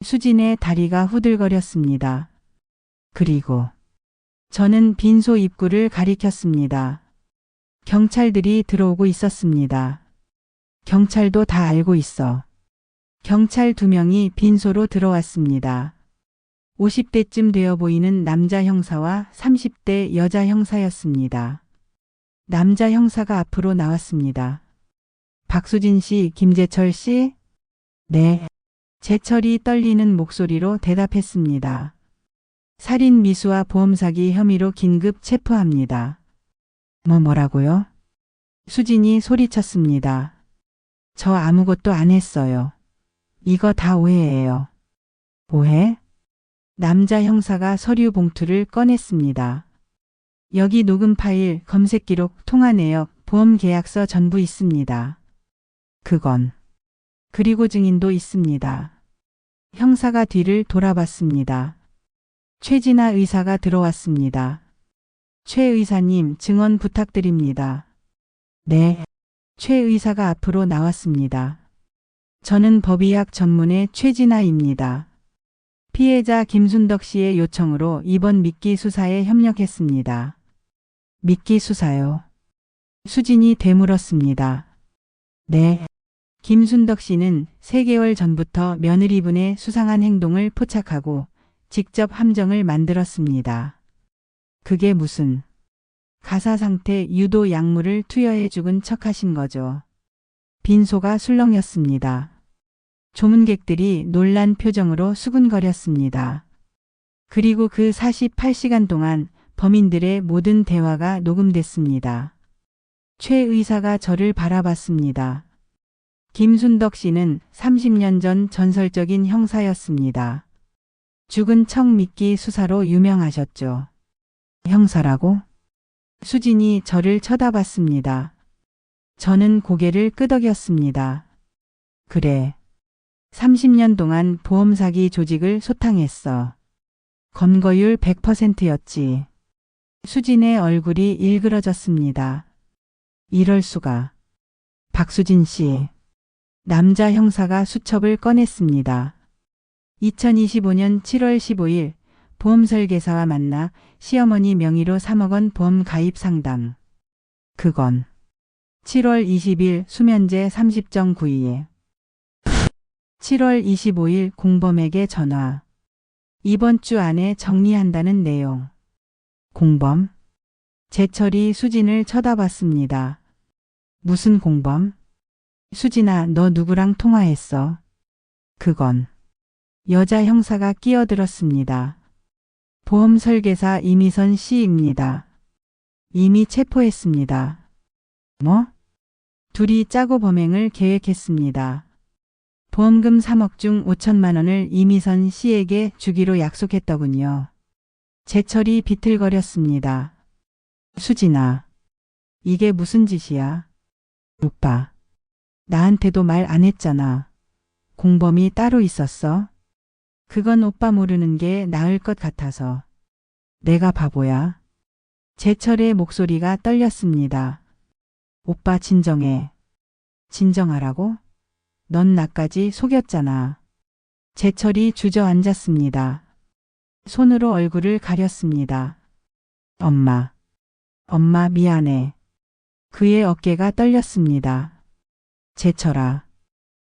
수진의 다리가 후들거렸습니다. 그리고 저는 빈소 입구를 가리켰습니다. 경찰들이 들어오고 있었습니다. 경찰도 다 알고 있어. 경찰 2명이 빈소로 들어왔습니다. 50대쯤 되어 보이는 남자 형사와 30대 여자 형사였습니다. 남자 형사가 앞으로 나왔습니다. 박수진 씨, 김제철 씨? 네. 제철이 떨리는 목소리로 대답했습니다. 살인 미수와 보험 사기 혐의로 긴급 체포합니다. 뭐라고요? 수진이 소리쳤습니다. 저 아무것도 안 했어요. 이거 다 오해예요. 오해? 남자 형사가 서류 봉투를 꺼냈습니다. 여기 녹음 파일, 검색 기록, 통화 내역, 보험 계약서 전부 있습니다. 그건 그리고 증인도 있습니다. 형사가 뒤를 돌아봤습니다. 최진아 의사가 들어왔습니다. 최 의사님, 증언 부탁드립니다. 네. 최 의사가 앞으로 나왔습니다. 저는 법의학 전문의 최진아입니다. 피해자 김순덕 씨의 요청으로 이번 미끼 수사에 협력했습니다. 미끼 수사요. 수진이 되물었습니다. 네. 김순덕 씨는 3개월 전부터 며느리분의 수상한 행동을 포착하고 직접 함정을 만들었습니다. 그게 무슨 가사상태 유도 약물을 투여해 죽은 척하신 거죠. 빈소가 술렁였습니다. 조문객들이 놀란 표정으로 수군거렸습니다. 그리고 그 48시간 동안 범인들의 모든 대화가 녹음됐습니다. 최 의사가 저를 바라봤습니다. 김순덕 씨는 30년 전 전설적인 형사였습니다. 죽은 척 미끼 수사로 유명하셨죠. 형사라고? 수진이 저를 쳐다봤습니다. 저는 고개를 끄덕였습니다. 그래. 30년 동안 보험 사기 조직을 소탕했어. 검거율 100%였지. 수진의 얼굴이 일그러졌습니다. 이럴 수가. 박수진 씨. 남자 형사가 수첩을 꺼냈습니다. 2025년 7월 15일 보험 설계사와 만나 시어머니 명의로 3억 원 보험 가입 상담. 그건 7월 20일 수면제 30.92에 7월 25일 공범에게 전화. 이번 주 안에 정리한다는 내용. 공범? 재철이 수진을 쳐다봤습니다. 무슨 공범? 수진아, 너 누구랑 통화했어? 그건 여자 형사가 끼어들었습니다. 보험 설계사 이미선 씨입니다. 이미 체포했습니다. 뭐? 둘이 짜고 범행을 계획했습니다. 보험금 3억 중 5천만 원을 이미선 씨에게 주기로 약속했더군요. 재철이 비틀거렸습니다. 수진아, 이게 무슨 짓이야? 오빠, 나한테도 말 안 했잖아. 공범이 따로 있었어? 그건 오빠 모르는 게 나을 것 같아서. 내가 바보야? 재철의 목소리가 떨렸습니다. 오빠 진정해. 진정하라고? 넌 나까지 속였잖아. 재철이 주저앉았습니다. 손으로 얼굴을 가렸습니다. 엄마. 엄마 미안해. 그의 어깨가 떨렸습니다. 재철아.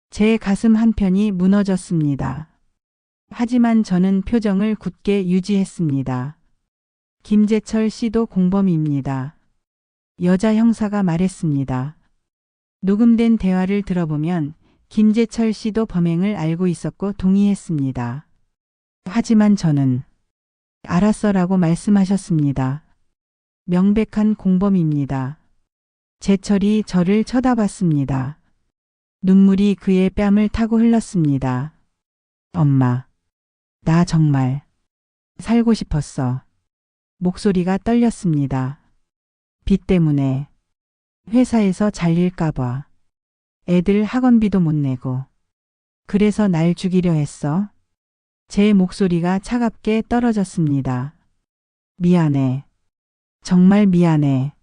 제 가슴 한편이 무너졌습니다. 하지만 저는 표정을 굳게 유지했습니다. 김재철 씨도 공범입니다. 여자 형사가 말했습니다. 녹음된 대화를 들어보면 김재철 씨도 범행을 알고 있었고 동의했습니다. 하지만 저는 알았어라고 말씀하셨습니다. 명백한 공범입니다. 재철이 저를 쳐다봤습니다. 눈물이 그의 뺨을 타고 흘렀습니다. 엄마, 나 정말 살고 싶었어. 목소리가 떨렸습니다. 빚 때문에 회사에서 잘릴까봐 애들 학원비도 못 내고 그래서 날 죽이려 했어. 제 목소리가 차갑게 떨어졌습니다. 미안해. 정말 미안해.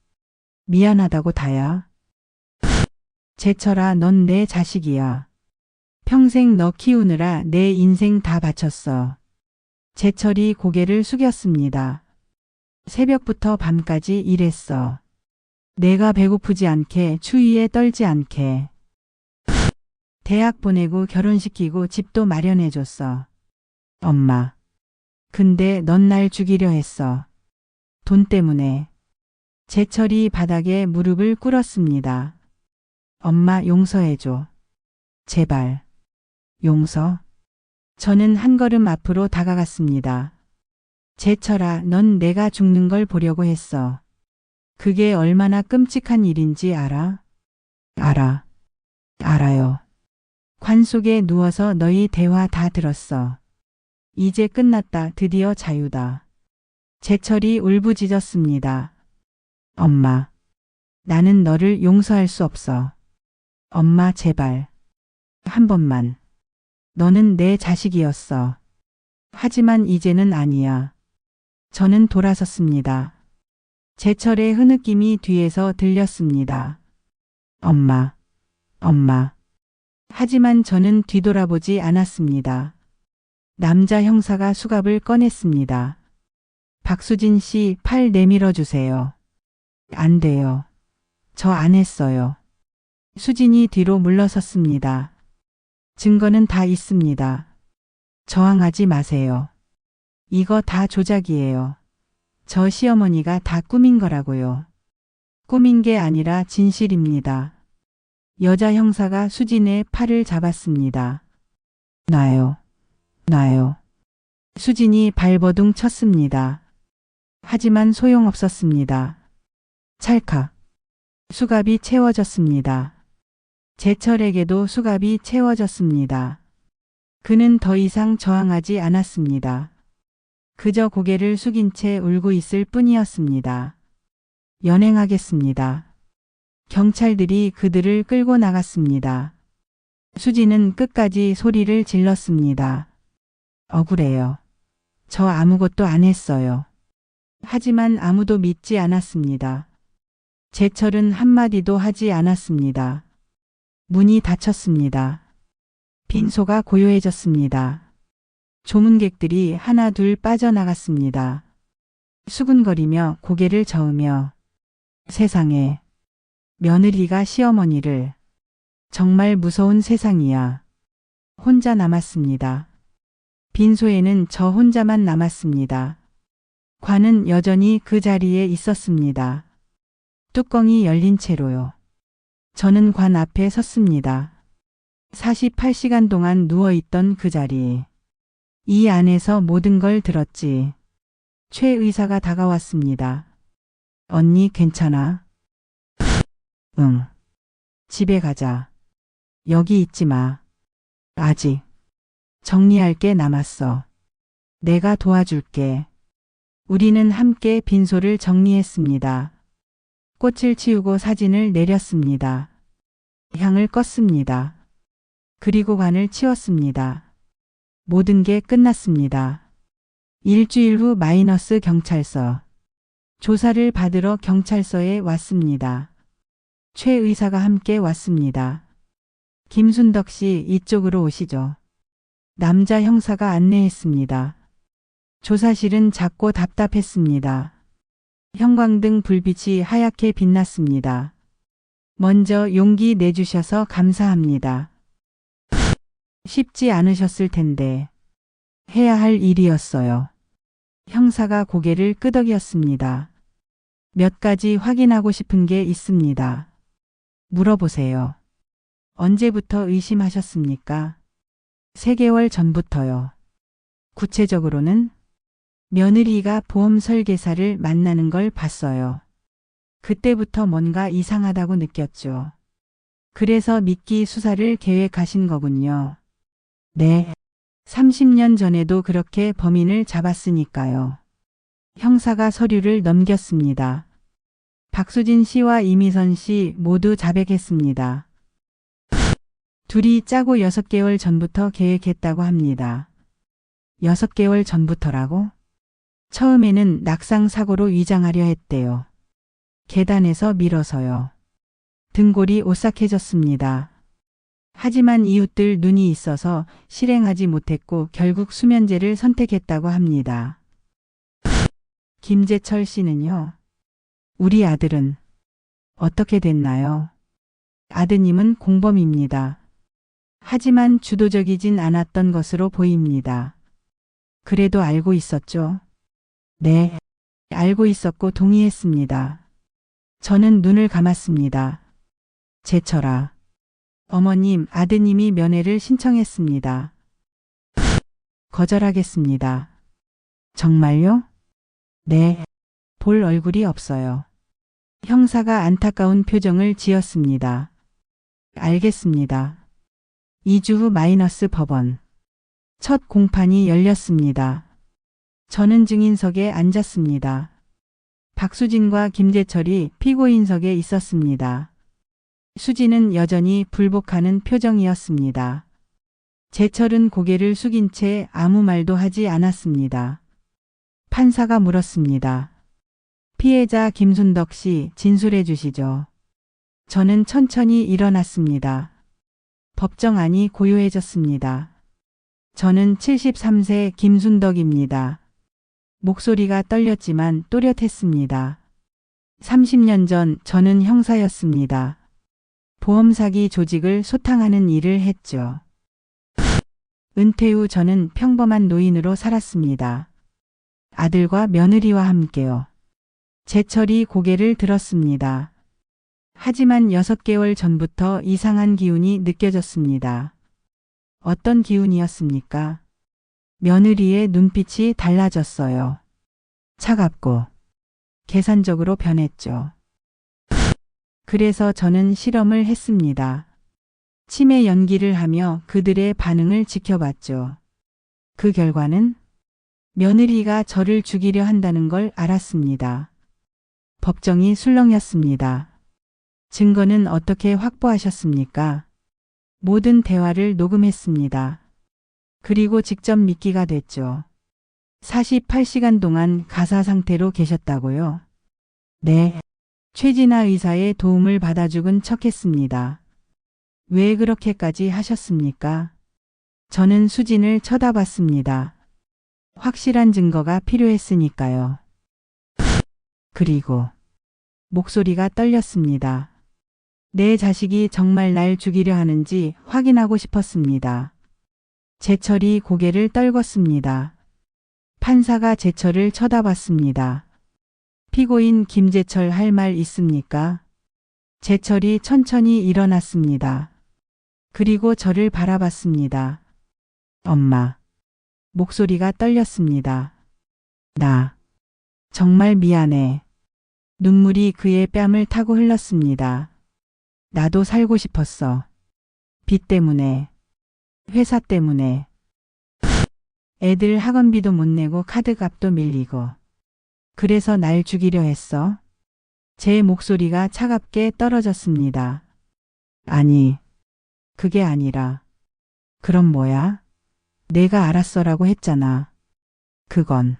미안하다고 다야. 재철아, 넌 내 자식이야. 평생 너 키우느라 내 인생 다 바쳤어. 재철이 고개를 숙였습니다. 새벽부터 밤까지 일했어. 내가 배고프지 않게 추위에 떨지 않게. 대학 보내고 결혼시키고 집도 마련해줬어. 엄마. 근데 넌 날 죽이려 했어. 돈 때문에. 재철이 바닥에 무릎을 꿇었습니다. 엄마 용서해줘. 제발. 용서? 저는 한 걸음 앞으로 다가갔습니다. 재철아, 넌 내가 죽는 걸 보려고 했어. 그게 얼마나 끔찍한 일인지 알아? 알아. 알아요. 관 속에 누워서 너희 대화 다 들었어. 이제 끝났다. 드디어 자유다. 재철이 울부짖었습니다. 엄마. 나는 너를 용서할 수 없어. 엄마 제발. 한 번만. 너는 내 자식이었어. 하지만 이제는 아니야. 저는 돌아섰습니다. 제철의 흐느낌이 뒤에서 들렸습니다. 엄마, 엄마. 하지만 저는 뒤돌아보지 않았습니다. 남자 형사가 수갑을 꺼냈습니다. 박수진 씨, 팔 내밀어 주세요. 안 돼요. 저 안 했어요. 수진이 뒤로 물러섰습니다. 증거는 다 있습니다. 저항하지 마세요. 이거 다 조작이에요. 저 시어머니가 다 꾸민 거라고요. 꾸민 게 아니라 진실입니다. 여자 형사가 수진의 팔을 잡았습니다. 놔요. 놔요. 수진이 발버둥 쳤습니다. 하지만 소용없었습니다. 찰칵. 수갑이 채워졌습니다. 제철에게도 수갑이 채워졌습니다. 그는 더 이상 저항하지 않았습니다. 그저 고개를 숙인 채 울고 있을 뿐이었습니다. 연행하겠습니다. 경찰들이 그들을 끌고 나갔습니다. 수지는 끝까지 소리를 질렀습니다. 억울해요. 저 아무것도 안 했어요. 하지만 아무도 믿지 않았습니다. 제철은 한마디도 하지 않았습니다. 문이 닫혔습니다. 빈소가 고요해졌습니다. 조문객들이 하나 둘 빠져나갔습니다. 수근거리며 고개를 저으며 세상에 며느리가 시어머니를 정말 무서운 세상이야. 혼자 남았습니다. 빈소에는 저 혼자만 남았습니다. 관은 여전히 그 자리에 있었습니다. 뚜껑이 열린 채로요. 저는 관 앞에 섰습니다. 48시간 동안 누워있던 그 자리. 이 안에서 모든 걸 들었지. 최 의사가 다가왔습니다. 언니 괜찮아? 응. 집에 가자. 여기 있지 마. 아직. 정리할 게 남았어. 내가 도와줄게. 우리는 함께 빈소를 정리했습니다. 꽃을 치우고 사진을 내렸습니다. 향을 껐습니다. 그리고 관을 치웠습니다. 모든 게 끝났습니다. 일주일 후 마이너스 경찰서. 조사를 받으러 경찰서에 왔습니다. 최 의사가 함께 왔습니다. 김순덕 씨, 이쪽으로 오시죠. 남자 형사가 안내했습니다. 조사실은 작고 답답했습니다. 형광등 불빛이 하얗게 빛났습니다. 먼저 용기 내주셔서 감사합니다. 쉽지 않으셨을 텐데 해야 할 일이었어요. 형사가 고개를 끄덕였습니다. 몇 가지 확인하고 싶은 게 있습니다. 물어보세요. 언제부터 의심하셨습니까? 3개월 전부터요. 구체적으로는 며느리가 보험 설계사를 만나는 걸 봤어요. 그때부터 뭔가 이상하다고 느꼈죠. 그래서 미끼 수사를 계획하신 거군요. 네. 30년 전에도 그렇게 범인을 잡았으니까요. 형사가 서류를 넘겼습니다. 박수진 씨와 이미선 씨 모두 자백했습니다. 둘이 짜고 6개월 전부터 계획했다고 합니다. 6개월 전부터라고? 처음에는 낙상 사고로 위장하려 했대요. 계단에서 밀어서요. 등골이 오싹해졌습니다. 하지만 이웃들 눈이 있어서 실행하지 못했고 결국 수면제를 선택했다고 합니다. 김재철 씨는요? 우리 아들은 어떻게 됐나요? 아드님은 공범입니다. 하지만 주도적이진 않았던 것으로 보입니다. 그래도 알고 있었죠? 네, 알고 있었고 동의했습니다. 저는 눈을 감았습니다. 제철아. 어머님, 아드님이 면회를 신청했습니다. 거절하겠습니다. 정말요? 네. 볼 얼굴이 없어요. 형사가 안타까운 표정을 지었습니다. 알겠습니다. 2주 후 마이너스 법원. 첫 공판이 열렸습니다. 저는 증인석에 앉았습니다. 박수진과 김재철이 피고인석에 있었습니다. 수지는 여전히 불복하는 표정이었습니다. 제철은 고개를 숙인 채 아무 말도 하지 않았습니다. 판사가 물었습니다. 피해자 김순덕 씨 진술해 주시죠. 저는 천천히 일어났습니다. 법정안이 고요해졌습니다. 저는 73세 김순덕입니다. 목소리가 떨렸지만 또렷했습니다. 30년 전 저는 형사였습니다. 보험사기 조직을 소탕하는 일을 했죠. 은퇴 후 저는 평범한 노인으로 살았습니다. 아들과 며느리와 함께요. 제철이 고개를 들었습니다. 하지만 6개월 전부터 이상한 기운이 느껴졌습니다. 어떤 기운이었습니까? 며느리의 눈빛이 달라졌어요. 차갑고 계산적으로 변했죠. 그래서 저는 실험을 했습니다. 치매 연기를 하며 그들의 반응을 지켜봤죠. 그 결과는 며느리가 저를 죽이려 한다는 걸 알았습니다. 법정이 술렁였습니다. 증거는 어떻게 확보하셨습니까? 모든 대화를 녹음했습니다. 그리고 직접 믿기가 됐죠. 48시간 동안 가사 상태로 계셨다고요? 네. 최진아 의사의 도움을 받아 죽은 척했습니다. 왜 그렇게까지 하셨습니까? 저는 수진을 쳐다봤습니다. 확실한 증거가 필요했으니까요. 그리고 목소리가 떨렸습니다. 내 자식이 정말 날 죽이려 하는지 확인하고 싶었습니다. 제철이 고개를 떨궜습니다. 판사가 제철을 쳐다봤습니다. 피고인 김제철 할 말 있습니까? 제철이 천천히 일어났습니다. 그리고 저를 바라봤습니다. 엄마. 목소리가 떨렸습니다. 나. 정말 미안해. 눈물이 그의 뺨을 타고 흘렀습니다. 나도 살고 싶었어. 빚 때문에. 회사 때문에. 애들 학원비도 못 내고 카드값도 밀리고. 그래서 날 죽이려 했어? 제 목소리가 차갑게 떨어졌습니다. 아니, 그게 아니라. 그럼 뭐야? 내가 알았어라고 했잖아. 그건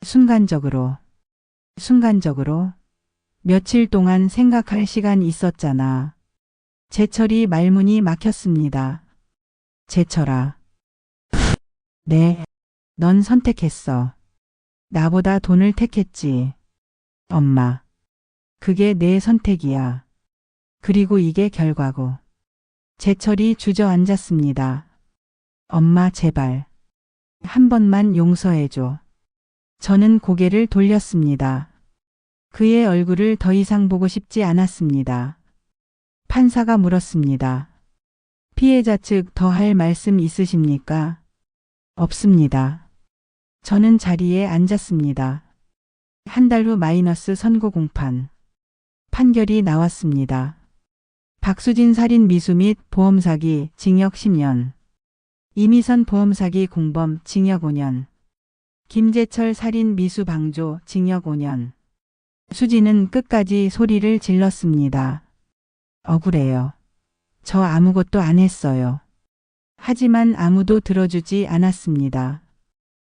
순간적으로 며칠 동안 생각할 시간 있었잖아. 제철이 말문이 막혔습니다. 제철아. 네. 넌 선택했어. 나보다 돈을 택했지. 엄마. 그게 내 선택이야. 그리고 이게 결과고. 제철이 주저앉았습니다. 엄마 제발. 한 번만 용서해줘. 저는 고개를 돌렸습니다. 그의 얼굴을 더 이상 보고 싶지 않았습니다. 판사가 물었습니다. 피해자 측 더 할 말씀 있으십니까? 없습니다. 저는 자리에 앉았습니다. 한 달 후 마이너스 선고 공판. 판결이 나왔습니다. 박수진 살인 미수 및 보험사기 징역 10년. 이미선 보험사기 공범 징역 5년. 김제철 살인 미수 방조 징역 5년. 수지는 끝까지 소리를 질렀습니다. 억울해요. 저 아무것도 안 했어요. 하지만 아무도 들어주지 않았습니다.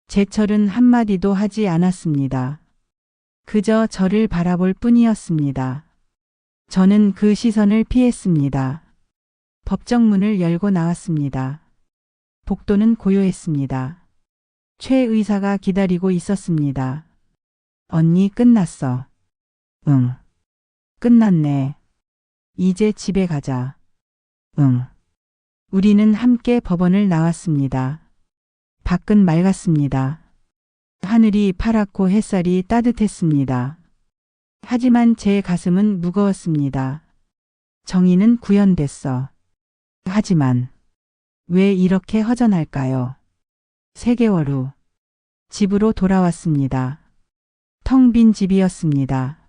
제철은 한마디도 하지 않았습니다. 그저 저를 바라볼 뿐이었습니다. 저는 그 시선을 피했습니다. 법정 문을 열고 나왔습니다. 복도는 고요했습니다. 최 의사가 기다리고 있었습니다. 언니 끝났어. 응. 끝났네. 이제 집에 가자. 응. 우리는 함께 법원을 나왔습니다. 밖은 맑았습니다. 하늘이 파랗고 햇살이 따뜻했습니다. 하지만 제 가슴은 무거웠습니다. 정의는 구현됐어. 하지만 왜 이렇게 허전할까요? 3개월 후 집으로 돌아왔습니다. 텅 빈 집이었습니다.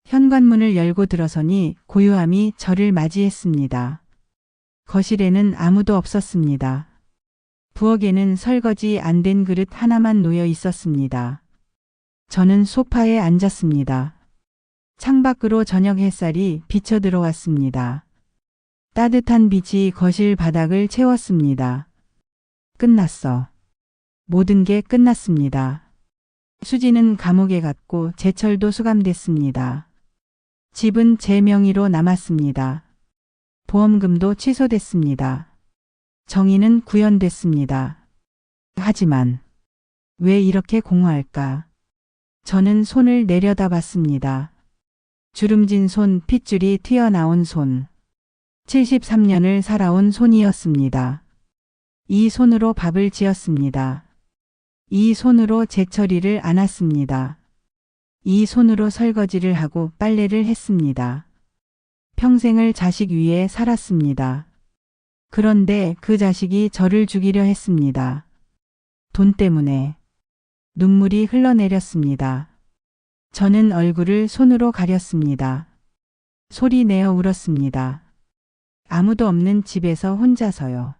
현관문을 열고 들어서니 고요함이 저를 맞이했습니다. 거실에는 아무도 없었습니다. 부엌에는 설거지 안 된 그릇 하나만 놓여 있었습니다. 저는 소파에 앉았습니다. 창밖으로 저녁 햇살이 비쳐 들어왔습니다. 따뜻한 빛이 거실 바닥을 채웠습니다. 끝났어. 모든 게 끝났습니다. 수지는 감옥에 갔고 제철도 수감됐습니다. 집은 제 명의로 남았습니다. 보험금도 취소됐습니다. 정의는 구현됐습니다. 하지만 왜 이렇게 공허할까? 저는 손을 내려다봤습니다. 주름진 손, 핏줄이 튀어나온 손. 73년을 살아온 손이었습니다. 이 손으로 밥을 지었습니다. 이 손으로 제철이를 안았습니다. 이 손으로 설거지를 하고 빨래를 했습니다. 평생을 자식 위에 살았습니다. 그런데 그 자식이 저를 죽이려 했습니다. 돈 때문에 눈물이 흘러내렸습니다. 저는 얼굴을 손으로 가렸습니다. 소리 내어 울었습니다. 아무도 없는 집에서 혼자서요.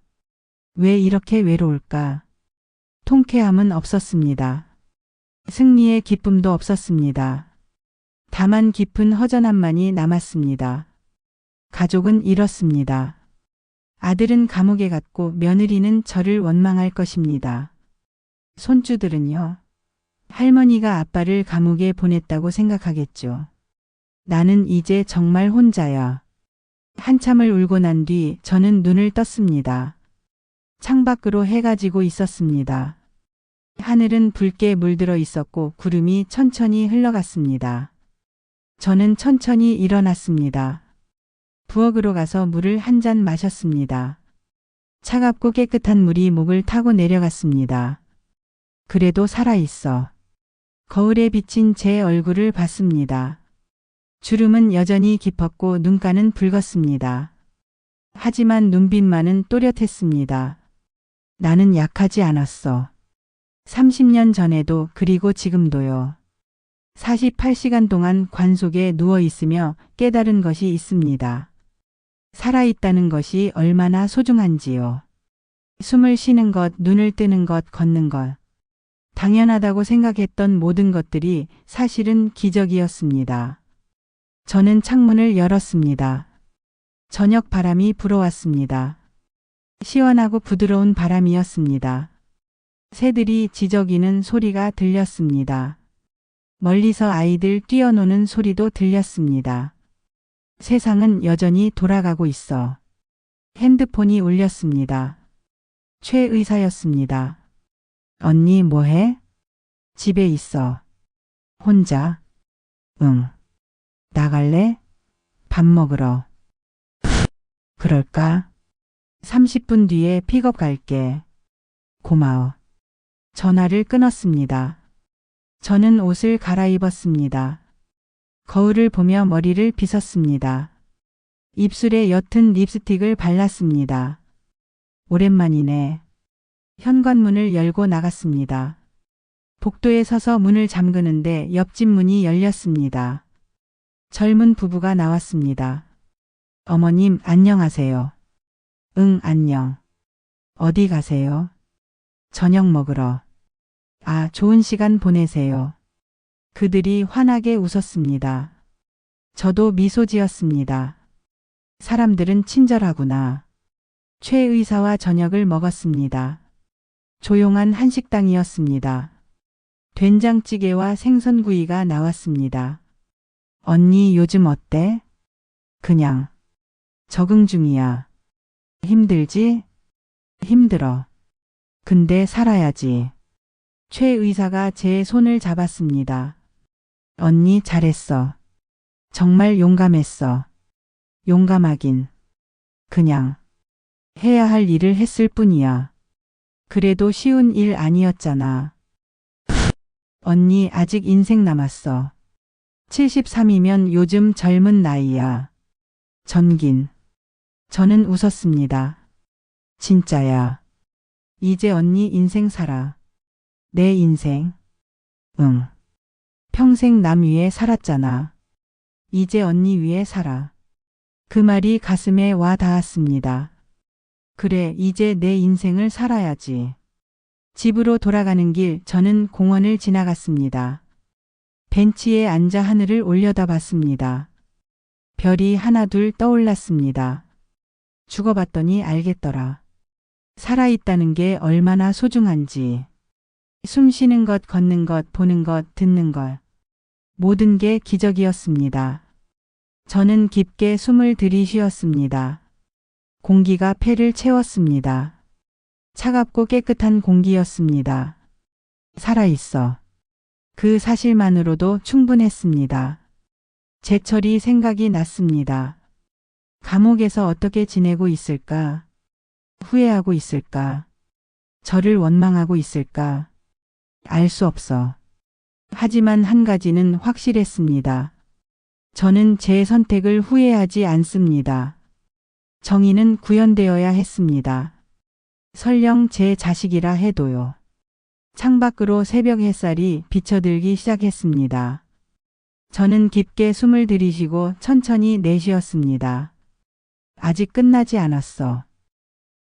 왜 이렇게 외로울까? 통쾌함은 없었습니다. 승리의 기쁨도 없었습니다. 다만 깊은 허전함만이 남았습니다. 가족은 잃었습니다. 아들은 감옥에 갔고 며느리는 저를 원망할 것입니다. 손주들은요? 할머니가 아빠를 감옥에 보냈다고 생각하겠죠. 나는 이제 정말 혼자야. 한참을 울고 난 뒤 저는 눈을 떴습니다. 창밖으로 해가 지고 있었습니다. 하늘은 붉게 물들어 있었고 구름이 천천히 흘러갔습니다. 저는 천천히 일어났습니다. 부엌으로 가서 물을 한 잔 마셨습니다. 차갑고 깨끗한 물이 목을 타고 내려갔습니다. 그래도 살아있어. 거울에 비친 제 얼굴을 봤습니다. 주름은 여전히 깊었고 눈가는 붉었습니다. 하지만 눈빛만은 또렷했습니다. 나는 약하지 않았어. 30년 전에도 그리고 지금도요. 48시간 동안 관 속에 누워 있으며 깨달은 것이 있습니다. 살아있다는 것이 얼마나 소중한지요. 숨을 쉬는 것, 눈을 뜨는 것, 걷는 것. 당연하다고 생각했던 모든 것들이 사실은 기적이었습니다. 저는 창문을 열었습니다. 저녁 바람이 불어왔습니다. 시원하고 부드러운 바람이었습니다. 새들이 지저귀는 소리가 들렸습니다. 멀리서 아이들 뛰어노는 소리도 들렸습니다. 세상은 여전히 돌아가고 있어. 핸드폰이 울렸습니다. 최 의사였습니다. 언니 뭐해? 집에 있어. 혼자? 응. 나갈래? 밥 먹으러. 그럴까? 30분 뒤에 픽업 갈게. 고마워. 전화를 끊었습니다. 저는 옷을 갈아입었습니다. 거울을 보며 머리를 빗었습니다. 입술에 옅은 립스틱을 발랐습니다. 오랜만이네. 현관문을 열고 나갔습니다. 복도에 서서 문을 잠그는데 옆집 문이 열렸습니다. 젊은 부부가 나왔습니다. 어머님 안녕하세요. 응 안녕. 어디 가세요? 저녁 먹으러. 아 좋은 시간 보내세요. 그들이 환하게 웃었습니다. 저도 미소 지었습니다. 사람들은 친절하구나. 최 의사와 저녁을 먹었습니다. 조용한 한식당이었습니다. 된장찌개와 생선구이가 나왔습니다. 언니 요즘 어때? 그냥. 적응 중이야. 힘들지? 힘들어. 근데 살아야지. 최 의사가 제 손을 잡았습니다. 언니 잘했어. 정말 용감했어. 용감하긴. 그냥 해야 할 일을 했을 뿐이야. 그래도 쉬운 일 아니었잖아. 언니 아직 인생 남았어. 73이면 요즘 젊은 나이야. 전긴. 저는 웃었습니다. 진짜야. 이제 언니 인생 살아. 내 인생. 응. 평생 남 위에 살았잖아. 이제 언니 위에 살아. 그 말이 가슴에 와 닿았습니다. 그래, 이제 내 인생을 살아야지. 집으로 돌아가는 길 저는 공원을 지나갔습니다. 벤치에 앉아 하늘을 올려다봤습니다. 별이 하나둘 떠올랐습니다. 죽어봤더니 알겠더라. 살아있다는 게 얼마나 소중한지. 숨 쉬는 것, 걷는 것, 보는 것, 듣는 것. 모든 게 기적이었습니다. 저는 깊게 숨을 들이쉬었습니다. 공기가 폐를 채웠습니다. 차갑고 깨끗한 공기였습니다. 살아있어. 그 사실만으로도 충분했습니다. 제철이 생각이 났습니다. 감옥에서 어떻게 지내고 있을까? 후회하고 있을까? 저를 원망하고 있을까? 알 수 없어. 하지만 한 가지는 확실했습니다. 저는 제 선택을 후회하지 않습니다. 정의는 구현되어야 했습니다. 설령 제 자식이라 해도요. 창밖으로 새벽 햇살이 비쳐들기 시작했습니다. 저는 깊게 숨을 들이쉬고 천천히 내쉬었습니다. 아직 끝나지 않았어.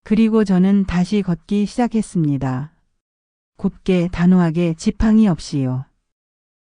그리고 저는 다시 걷기 시작했습니다. 곱게 단호하게 지팡이 없이요.